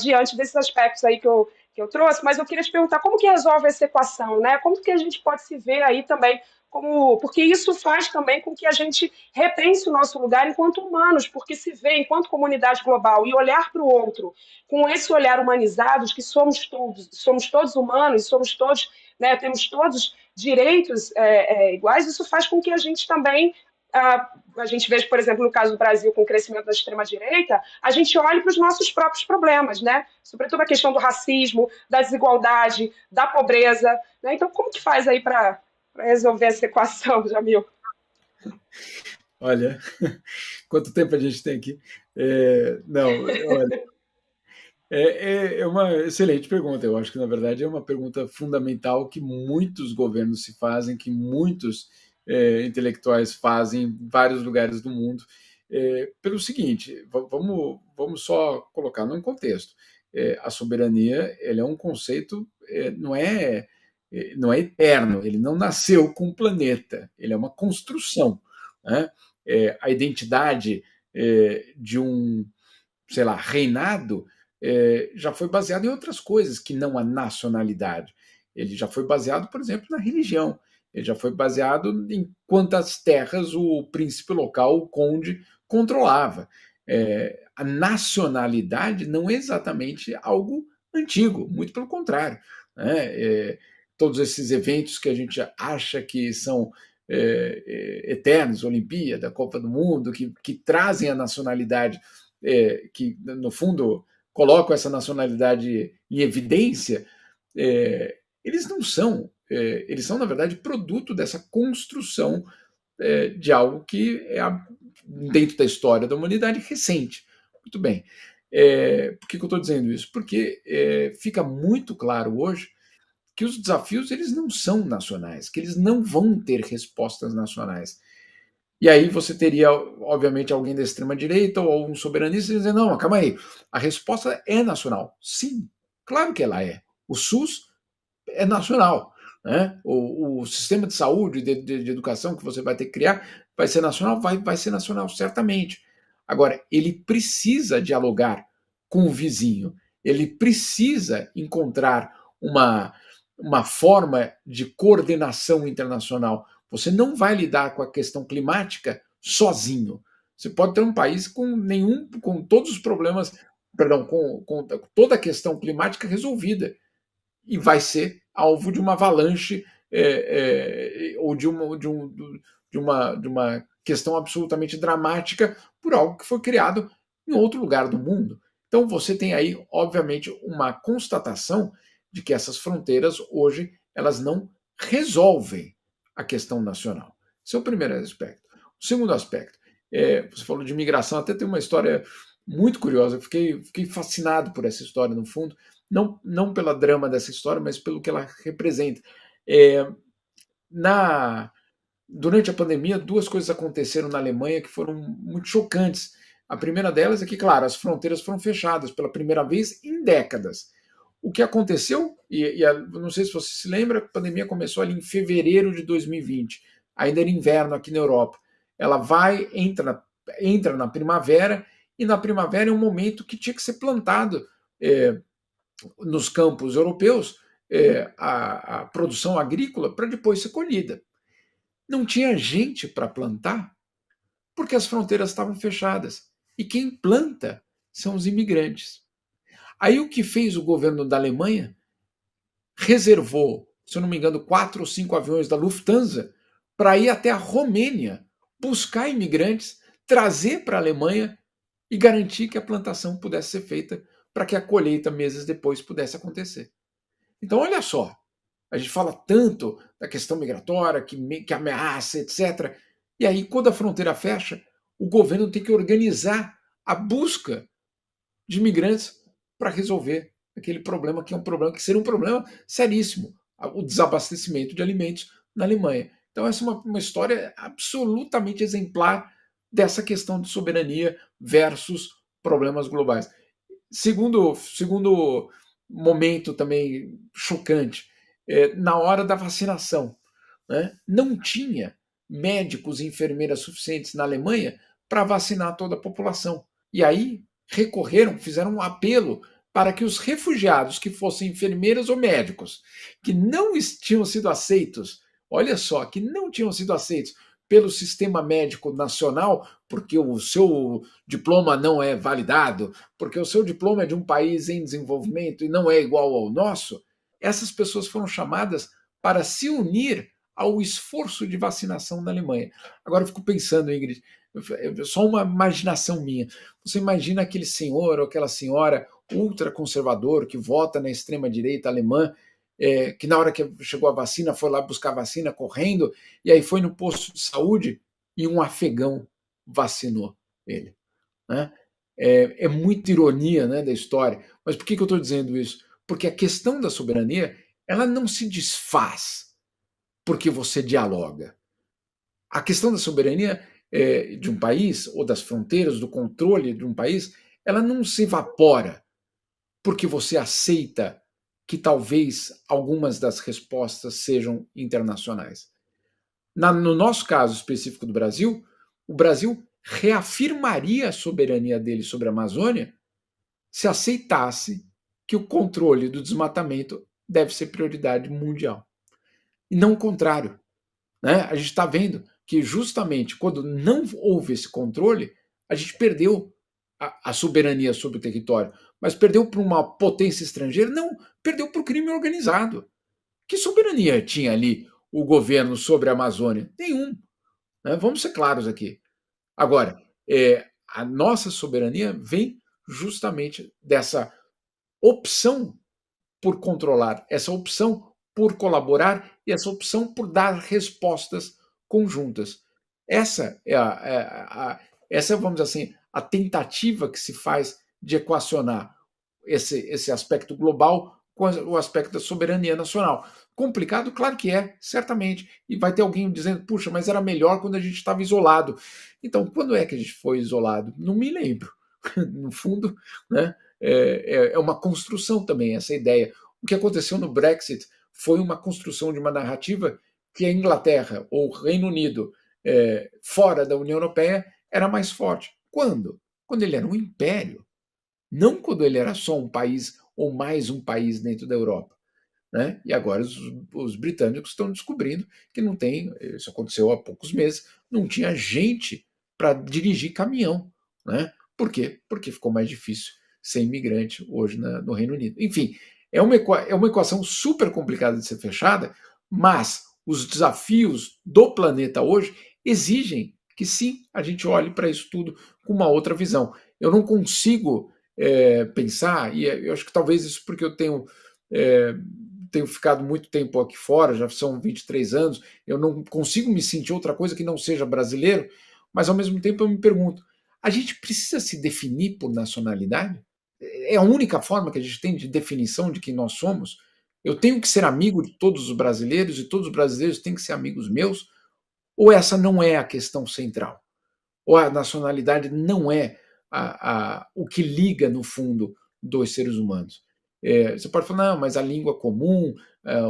diante desses aspectos aí que eu trouxe, mas eu queria te perguntar como que resolve essa equação, né? Como que a gente pode se ver aí também como, porque isso faz também com que a gente repense o nosso lugar enquanto humanos, porque se vê enquanto comunidade global e olhar para o outro com esse olhar humanizado de que somos todos humanos, somos todos, né, temos todos direitos iguais, isso faz com que a gente também a gente veja, por exemplo, no caso do Brasil, com o crescimento da extrema-direita, a gente olha para os nossos próprios problemas, né? Sobretudo a questão do racismo, da desigualdade, da pobreza. Né? Então, como que faz aí para resolver essa equação, Jamil? Olha, quanto tempo a gente tem aqui? Não, olha, é uma excelente pergunta. Eu acho que, na verdade, é uma pergunta fundamental que muitos governos se fazem, que muitos intelectuais fazem em vários lugares do mundo. Pelo seguinte, vamos só colocar num contexto. A soberania ele é um conceito, não é eterno, ele não nasceu com o planeta, ele é uma construção. Né? A identidade de um, sei lá, reinado já foi baseado em outras coisas que não a nacionalidade. Ele já foi baseado, por exemplo, na religião. Ele já foi baseado em quantas terras o príncipe local, o conde, controlava. A nacionalidade não é exatamente algo antigo, muito pelo contrário. Né? Todos esses eventos que a gente acha que são eternos, Olimpíada, Copa do Mundo, que trazem a nacionalidade, que no fundo colocam essa nacionalidade em evidência, eles não são, eles são na verdade produto dessa construção de algo que é dentro da história da humanidade recente. Muito bem. Por que eu estou dizendo isso? Porque fica muito claro hoje que os desafios eles não são nacionais, que eles não vão ter respostas nacionais. E aí você teria, obviamente, alguém da extrema-direita ou um soberanista dizendo, não, calma aí, a resposta é nacional. Sim, claro que ela é. O SUS é nacional. Né? O sistema de saúde, de educação que você vai ter que criar, vai ser nacional? Vai ser nacional, certamente. Agora, ele precisa dialogar com o vizinho, ele precisa encontrar uma forma de coordenação internacional. Você não vai lidar com a questão climática sozinho. Você pode ter um país com todos os problemas, perdão, com toda a questão climática resolvida e vai ser alvo de uma avalanche ou de uma questão absolutamente dramática por algo que foi criado em outro lugar do mundo. Então você tem aí, obviamente, uma constatação de que essas fronteiras hoje elas não resolvem a questão nacional. Esse é o primeiro aspecto. O segundo aspecto, você falou de imigração, até tem uma história muito curiosa. Eu fiquei fascinado por essa história, no fundo, não pela drama dessa história, mas pelo que ela representa. É, durante a pandemia, duas coisas aconteceram na Alemanha que foram muito chocantes. A primeira delas é que, claro, as fronteiras foram fechadas pela primeira vez em décadas. O que aconteceu, não sei se você se lembra, a pandemia começou ali em fevereiro de 2020, ainda era inverno aqui na Europa. Ela entra na primavera, e na primavera é um momento que tinha que ser plantado nos campos europeus a produção agrícola para depois ser colhida. Não tinha gente para plantar porque as fronteiras estavam fechadas. E quem planta são os imigrantes. Aí o que fez o governo da Alemanha? Reservou, se eu não me engano, 4 ou 5 aviões da Lufthansa para ir até a Romênia, buscar imigrantes, trazer para a Alemanha e garantir que a plantação pudesse ser feita para que a colheita meses depois pudesse acontecer. Então, olha só, a gente fala tanto da questão migratória, que ameaça, etc. E aí, quando a fronteira fecha, o governo tem que organizar a busca de imigrantes para resolver aquele problema, que é um problema que seria um problema seríssimo, o desabastecimento de alimentos na Alemanha. Então, essa é uma história absolutamente exemplar dessa questão de soberania versus problemas globais. Segundo momento também chocante, na hora da vacinação. Né? Não tinha médicos e enfermeiras suficientes na Alemanha para vacinar toda a população. E aí fizeram um apelo para que os refugiados que fossem enfermeiras ou médicos, que não tinham sido aceitos, olha só, que não tinham sido aceitos pelo sistema médico nacional, porque o seu diploma não é validado, porque o seu diploma é de um país em desenvolvimento e não é igual ao nosso, essas pessoas foram chamadas para se unir ao esforço de vacinação na Alemanha. Agora eu fico pensando, Ingrid, só uma imaginação minha. Você imagina aquele senhor ou aquela senhora ultraconservador que vota na extrema-direita alemã, que na hora que chegou a vacina foi lá buscar a vacina correndo, e aí foi no posto de saúde e um afegão vacinou ele. Né? É muita ironia, né, da história. Mas por que eu estou dizendo isso? Porque a questão da soberania ela não se desfaz porque você dialoga. A questão da soberania de um país, ou das fronteiras, do controle de um país, ela não se evapora porque você aceita que talvez algumas das respostas sejam internacionais. No nosso caso específico do Brasil, o Brasil reafirmaria a soberania dele sobre a Amazônia se aceitasse que o controle do desmatamento deve ser prioridade mundial. E não o contrário. Né? A gente está vendo que justamente quando não houve esse controle, a gente perdeu a soberania sobre o território. Mas perdeu para uma potência estrangeira? Não, perdeu para o crime organizado. Que soberania tinha ali o governo sobre a Amazônia? Nenhum. Né? Vamos ser claros aqui. Agora, a nossa soberania vem justamente dessa opção por controlar, essa opção por colaborar e essa opção por dar respostas conjuntas. Essa essa, vamos dizer assim, a tentativa que se faz de equacionar esse aspecto global com o aspecto da soberania nacional. Complicado? Claro que é, certamente. E vai ter alguém dizendo, puxa, mas era melhor quando a gente estava isolado. Então, quando é que a gente foi isolado? Não me lembro. No fundo, né, é uma construção também, essa ideia. O que aconteceu no Brexit foi uma construção de uma narrativa que a Inglaterra ou o Reino Unido, fora da União Europeia, era mais forte. Quando? Quando ele era um império, não quando ele era só um país ou mais um país dentro da Europa. Né? E agora os britânicos estão descobrindo que não tem, isso aconteceu há poucos meses, não tinha gente para dirigir caminhão. Né? Por quê? Porque ficou mais difícil ser imigrante hoje no Reino Unido. Enfim, é uma equação super complicada de ser fechada, mas os desafios do planeta hoje exigem que sim, a gente olhe para isso tudo com uma outra visão. Eu não consigo pensar, e eu acho que talvez isso porque eu tenho ficado muito tempo aqui fora, já são 23 anos, eu não consigo me sentir outra coisa que não seja brasileiro, mas ao mesmo tempo eu me pergunto, a gente precisa se definir por nacionalidade? É a única forma que a gente tem de definição de quem nós somos? Eu tenho que ser amigo de todos os brasileiros e todos os brasileiros têm que ser amigos meus? Ou essa não é a questão central? Ou a nacionalidade não é o que liga, no fundo, dois seres humanos? Você pode falar, não, mas a língua comum,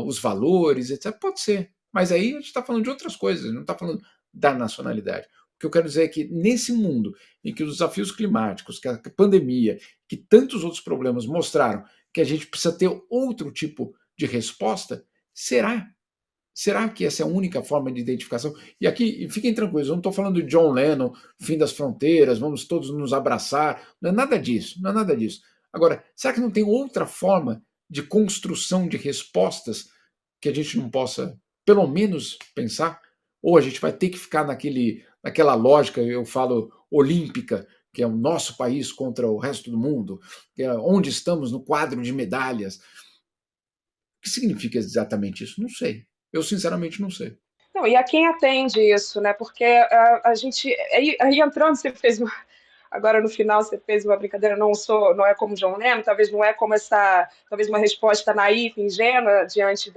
os valores, etc. Pode ser. Mas aí a gente está falando de outras coisas, não está falando da nacionalidade. O que eu quero dizer é que nesse mundo em que os desafios climáticos, que a pandemia, que tantos outros problemas mostraram que a gente precisa ter outro tipo de resposta, será que essa é a única forma de identificação? E aqui, fiquem tranquilos, eu não estou falando de John Lennon, fim das fronteiras, vamos todos nos abraçar, não é nada disso, não é nada disso. Agora, será que não tem outra forma de construção de respostas que a gente não possa, pelo menos, pensar? Ou a gente vai ter que ficar naquela lógica, eu falo, olímpica, que é o nosso país contra o resto do mundo, que é onde estamos no quadro de medalhas. O que significa exatamente isso? Não sei. Eu, sinceramente, não sei. Não, e a quem atende isso, né? Porque a gente. Aí entrando, você fez uma, agora no final você fez uma brincadeira, não é como John Lennon, talvez não é como essa, talvez uma resposta naíve, ingênua diante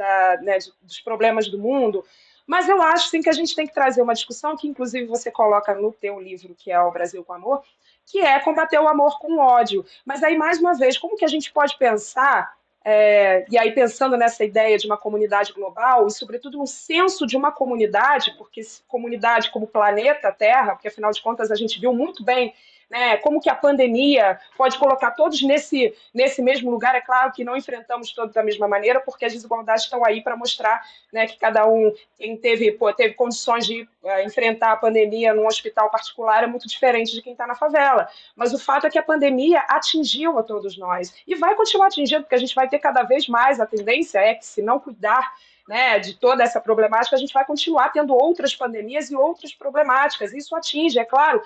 dos problemas do mundo, mas eu acho sim que a gente tem que trazer uma discussão que inclusive você coloca no teu livro, que é O Brasil com Amor, que é combater o amor com o ódio. Mas aí, mais uma vez, como que a gente pode pensar, e aí pensando nessa ideia de uma comunidade global e, sobretudo, um senso de uma comunidade, porque comunidade como planeta Terra, porque afinal de contas a gente viu muito bem, né, como que a pandemia pode colocar todos nesse mesmo lugar. É claro que não enfrentamos todos da mesma maneira, porque as desigualdades estão aí para mostrar, né, que cada um, quem teve condições de enfrentar a pandemia num hospital particular é muito diferente de quem está na favela. Mas o fato é que a pandemia atingiu a todos nós e vai continuar atingindo, porque a gente vai ter cada vez mais, a tendência é que, se não cuidar, né, de toda essa problemática, a gente vai continuar tendo outras pandemias e outras problemáticas. Isso atinge, é claro.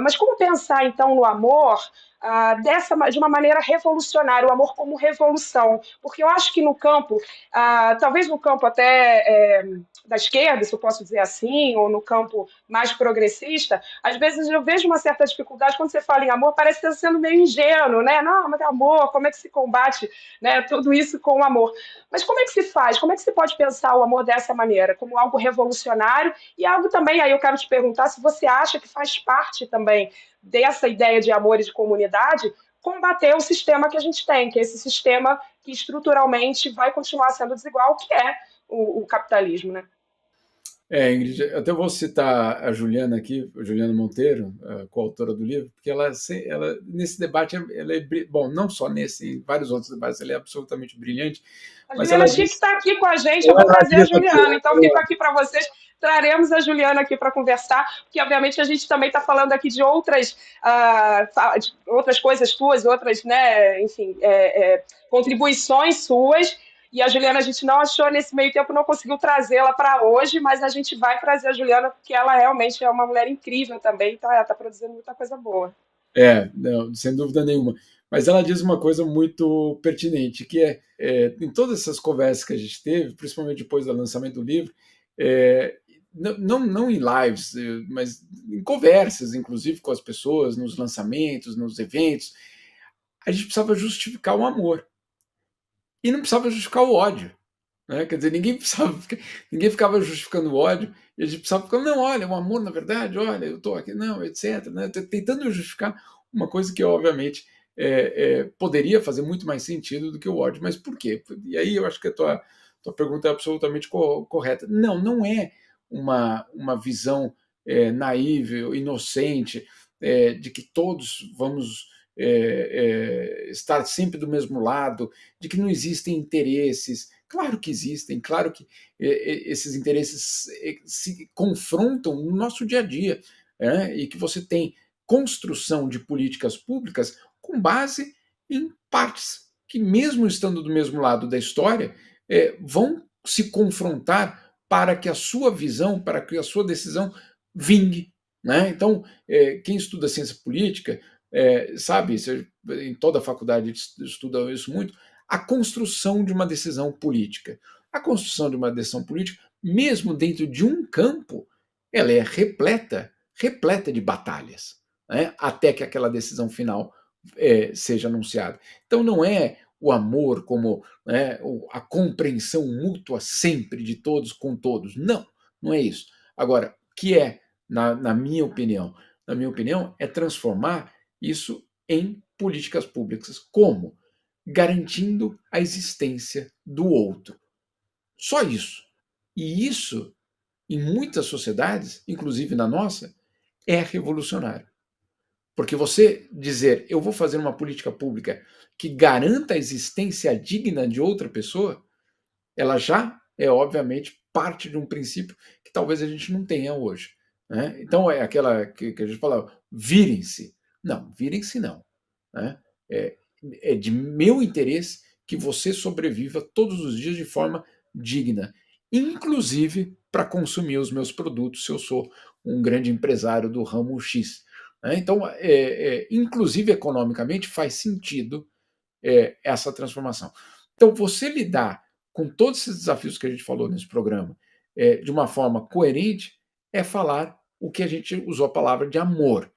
Mas como pensar, então, no amor de uma maneira revolucionária, o amor como revolução? Porque eu acho que no campo, talvez no campo até da esquerda, se eu posso dizer assim, ou no campo mais progressista, às vezes eu vejo uma certa dificuldade quando você fala em amor, parece que está sendo meio ingênuo, né? Não, mas amor, como é que se combate, né, tudo isso com o amor? Mas como é que se faz? Como é que se pode pensar o amor dessa maneira? Como algo revolucionário e algo também, aí eu quero te perguntar se você acha que faz parte também dessa ideia de amor e de comunidade, combater o sistema que a gente tem, que é esse sistema que estruturalmente vai continuar sendo desigual, que é o capitalismo, né? Ingrid, até vou citar a Juliana aqui, a Juliana Monteiro, a coautora do livro, porque ela nesse debate, bom, não só nesse, em vários outros debates, ela é absolutamente brilhante, A mas Juliana ela Chique diz, está aqui com a gente, eu vou trazer a diz aqui, Juliana, então fico aqui para vocês. Traremos a Juliana aqui para conversar, porque obviamente a gente também está falando aqui de outras coisas suas, outras, né, enfim, contribuições suas. E a Juliana a gente não achou nesse meio tempo, não conseguiu trazê-la para hoje, mas a gente vai trazer a Juliana, porque ela realmente é uma mulher incrível também, então ela está produzindo muita coisa boa. não, sem dúvida nenhuma. Mas ela diz uma coisa muito pertinente, que em todas essas conversas que a gente teve, principalmente depois do lançamento do livro, não em lives, mas em conversas, inclusive com as pessoas, nos lançamentos, nos eventos, a gente precisava justificar o amor. e não precisava justificar o ódio. Né? Quer dizer, ninguém ficava justificando o ódio, e a gente precisava ficar, não, olha, o amor, na verdade, olha, eu estou aqui, não, etc. Né? Tentando justificar uma coisa que, obviamente, poderia fazer muito mais sentido do que o ódio. Mas por quê? E aí eu acho que a tua pergunta é absolutamente correta. Não, não é uma visão naíve, inocente, de que todos vamos estar sempre do mesmo lado, de que não existem interesses. Claro que existem, claro que esses interesses se confrontam no nosso dia a dia, e que você tem construção de políticas públicas com base em partes que, mesmo estando do mesmo lado da história, vão se confrontar para que a sua visão, para que a sua decisão vingue. Né? Então, quem estuda ciência política sabe, em toda a faculdade estuda isso muito, a construção de uma decisão política. A construção de uma decisão política, mesmo dentro de um campo, ela é repleta de batalhas, né? Até que aquela decisão final seja anunciada. Então não é o amor como, né, a compreensão mútua sempre de todos com todos. Não, não é isso. Agora, o que é, na minha opinião? Na minha opinião, é transformar isso em políticas públicas. Como? Garantindo a existência do outro. Só isso. E isso, em muitas sociedades, inclusive na nossa, é revolucionário. Porque você dizer, eu vou fazer uma política pública que garanta a existência digna de outra pessoa, ela já é, obviamente, parte de um princípio que talvez a gente não tenha hoje. Né? Então, é aquela que a gente fala, virem-se. Não, virem-se não. Né? É de meu interesse que você sobreviva todos os dias de forma digna, inclusive para consumir os meus produtos se eu sou um grande empresário do ramo X. Né? Então, inclusive economicamente, faz sentido essa transformação. Então, você lidar com todos esses desafios que a gente falou nesse programa de uma forma coerente é falar o que a gente usou a palavra de amor.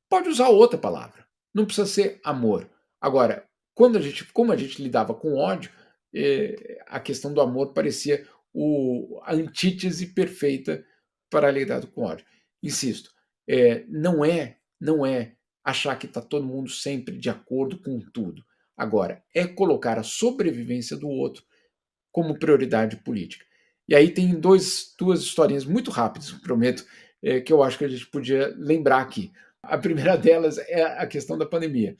Pode usar outra palavra, não precisa ser amor. Agora, como a gente lidava com ódio, a questão do amor parecia a antítese perfeita para lidar com ódio. Insisto, não é achar que está todo mundo sempre de acordo com tudo. Agora, é colocar a sobrevivência do outro como prioridade política. E aí tem duas historinhas muito rápidas, prometo, que eu acho que a gente podia lembrar aqui. A primeira delas é a questão da pandemia.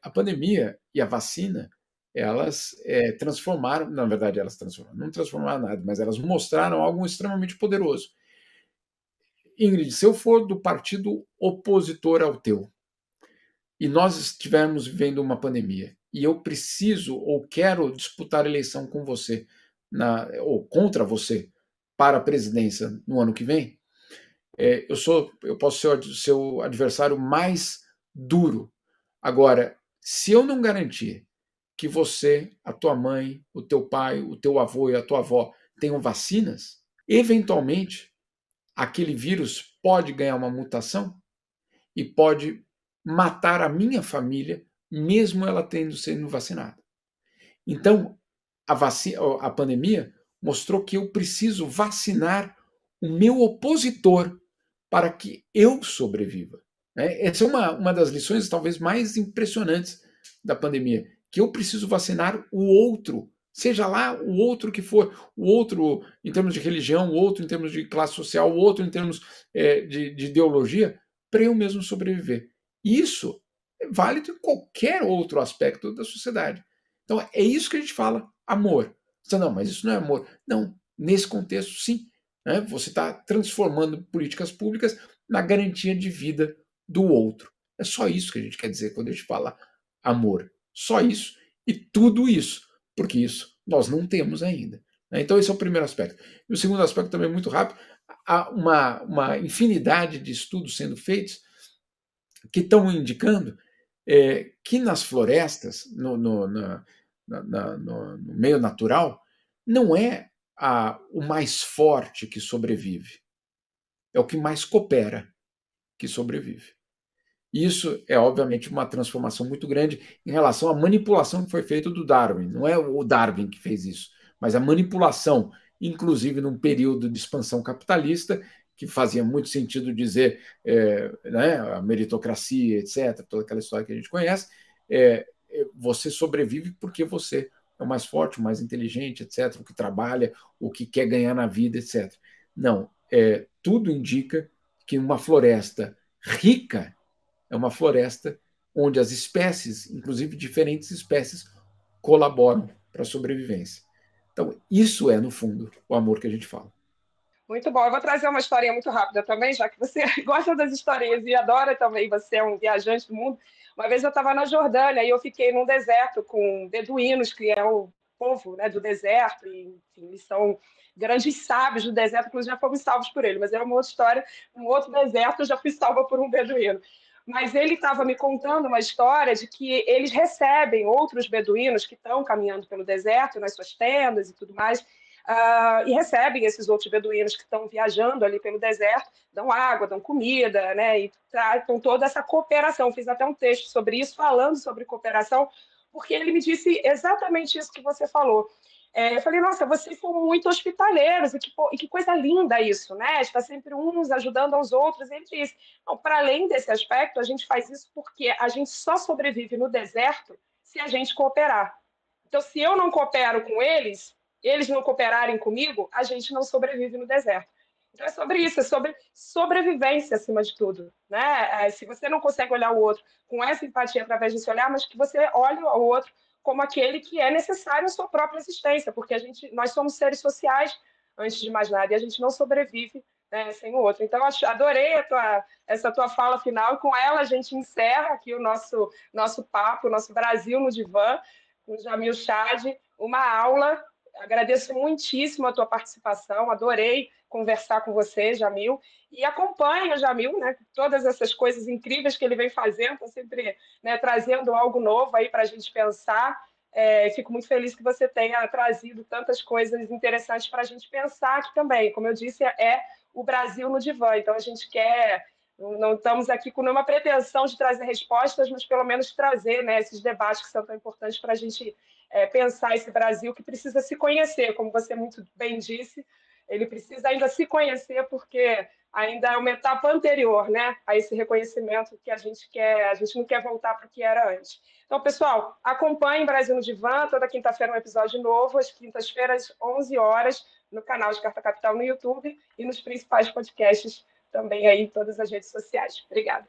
A pandemia e a vacina, elas transformaram, na verdade elas transformaram, não transformaram nada, mas elas mostraram algo extremamente poderoso. Ingrid, se eu for do partido opositor ao teu, e nós estivermos vivendo uma pandemia, e eu preciso ou quero disputar a eleição com você, ou contra você, para a presidência no ano que vem, eu posso ser o seu adversário mais duro. Agora, se eu não garantir que você, a tua mãe, o teu pai, o teu avô e a tua avó tenham vacinas, eventualmente aquele vírus pode ganhar uma mutação e pode matar a minha família, mesmo ela tendo sido vacinada. Então, a pandemia mostrou que eu preciso vacinar o meu opositor para que eu sobreviva. Essa é uma das lições talvez mais impressionantes da pandemia, que eu preciso vacinar o outro, seja lá o outro que for, o outro em termos de religião, o outro em termos de classe social, o outro em termos de ideologia, para eu mesmo sobreviver. Isso é válido em qualquer outro aspecto da sociedade. Então é isso que a gente fala, amor. Você, não, mas isso não é amor. Não, nesse contexto, sim. Né? Você está transformando políticas públicas na garantia de vida do outro. É só isso que a gente quer dizer quando a gente fala amor. Só isso e tudo isso, porque isso nós não temos ainda. Né? Então esse é o primeiro aspecto. E o segundo aspecto também muito rápido, há uma infinidade de estudos sendo feitos que estão indicando que nas florestas, no meio natural, não é o mais forte que sobrevive, é o que mais coopera que sobrevive. Isso é, obviamente, uma transformação muito grande em relação à manipulação que foi feita do Darwin. Não é o Darwin que fez isso, mas a manipulação, inclusive num período de expansão capitalista, que fazia muito sentido dizer né, a meritocracia, etc., toda aquela história que a gente conhece, você sobrevive porque você é o mais forte, o mais inteligente, etc., o que trabalha, o que quer ganhar na vida, etc. Não, tudo indica que uma floresta rica é uma floresta onde as espécies, inclusive diferentes espécies, colaboram para a sobrevivência. Então, isso é, no fundo, o amor que a gente fala. Muito bom. Eu vou trazer uma historinha muito rápida também, já que você gosta das historinhas e adora também, você é um viajante do mundo. Uma vez eu estava na Jordânia e eu fiquei num deserto com beduínos, que é o povo, né, do deserto, e enfim, eles são grandes sábios do deserto, inclusive já fomos salvos por ele, mas é uma outra história, um outro deserto, eu já fui salva por um beduíno. Mas ele estava me contando uma história de que eles recebem outros beduínos que estão caminhando pelo deserto, nas suas tendas e tudo mais, e recebem esses outros beduínos que estão viajando ali pelo deserto, dão água, dão comida, né, e tratam toda essa cooperação. Fiz até um texto sobre isso, falando sobre cooperação, porque ele me disse exatamente isso que você falou. Eu falei, nossa, vocês são muito hospitaleiros, e que coisa linda isso, né? Está sempre uns ajudando aos outros. E ele disse, para além desse aspecto, a gente faz isso porque a gente só sobrevive no deserto se a gente cooperar. Então, se eu não coopero com eles não cooperarem comigo, a gente não sobrevive no deserto. Então, é sobre isso, é sobre sobrevivência acima de tudo. Né? Se você não consegue olhar o outro com essa empatia através desse olhar, mas que você olhe o outro como aquele que é necessário à sua própria existência, porque nós somos seres sociais, antes de mais nada, e a gente não sobrevive, né, sem o outro. Então, adorei essa tua fala final, e com ela a gente encerra aqui o nosso papo, o nosso Brasil no Divã, com o Jamil Chad, uma aula. Agradeço muitíssimo a tua participação, adorei conversar com você, Jamil, e acompanho o Jamil, né, todas essas coisas incríveis que ele vem fazendo, tá sempre, né, trazendo algo novo aí para a gente pensar. Fico muito feliz que você tenha trazido tantas coisas interessantes para a gente pensar aqui também. Como eu disse, é o Brasil no divã, então a gente quer. Não estamos aqui com nenhuma pretensão de trazer respostas, mas pelo menos trazer, né, esses debates que são tão importantes para a gente pensar esse Brasil que precisa se conhecer, como você muito bem disse, ele precisa ainda se conhecer porque ainda é uma etapa anterior, né, a esse reconhecimento que a gente não quer voltar para o que era antes. Então, pessoal, acompanhem Brasil no Divã, toda quinta-feira um episódio novo, às quintas-feiras, 11 horas, no canal de Carta Capital no YouTube e nos principais podcasts também aí em todas as redes sociais. Obrigada.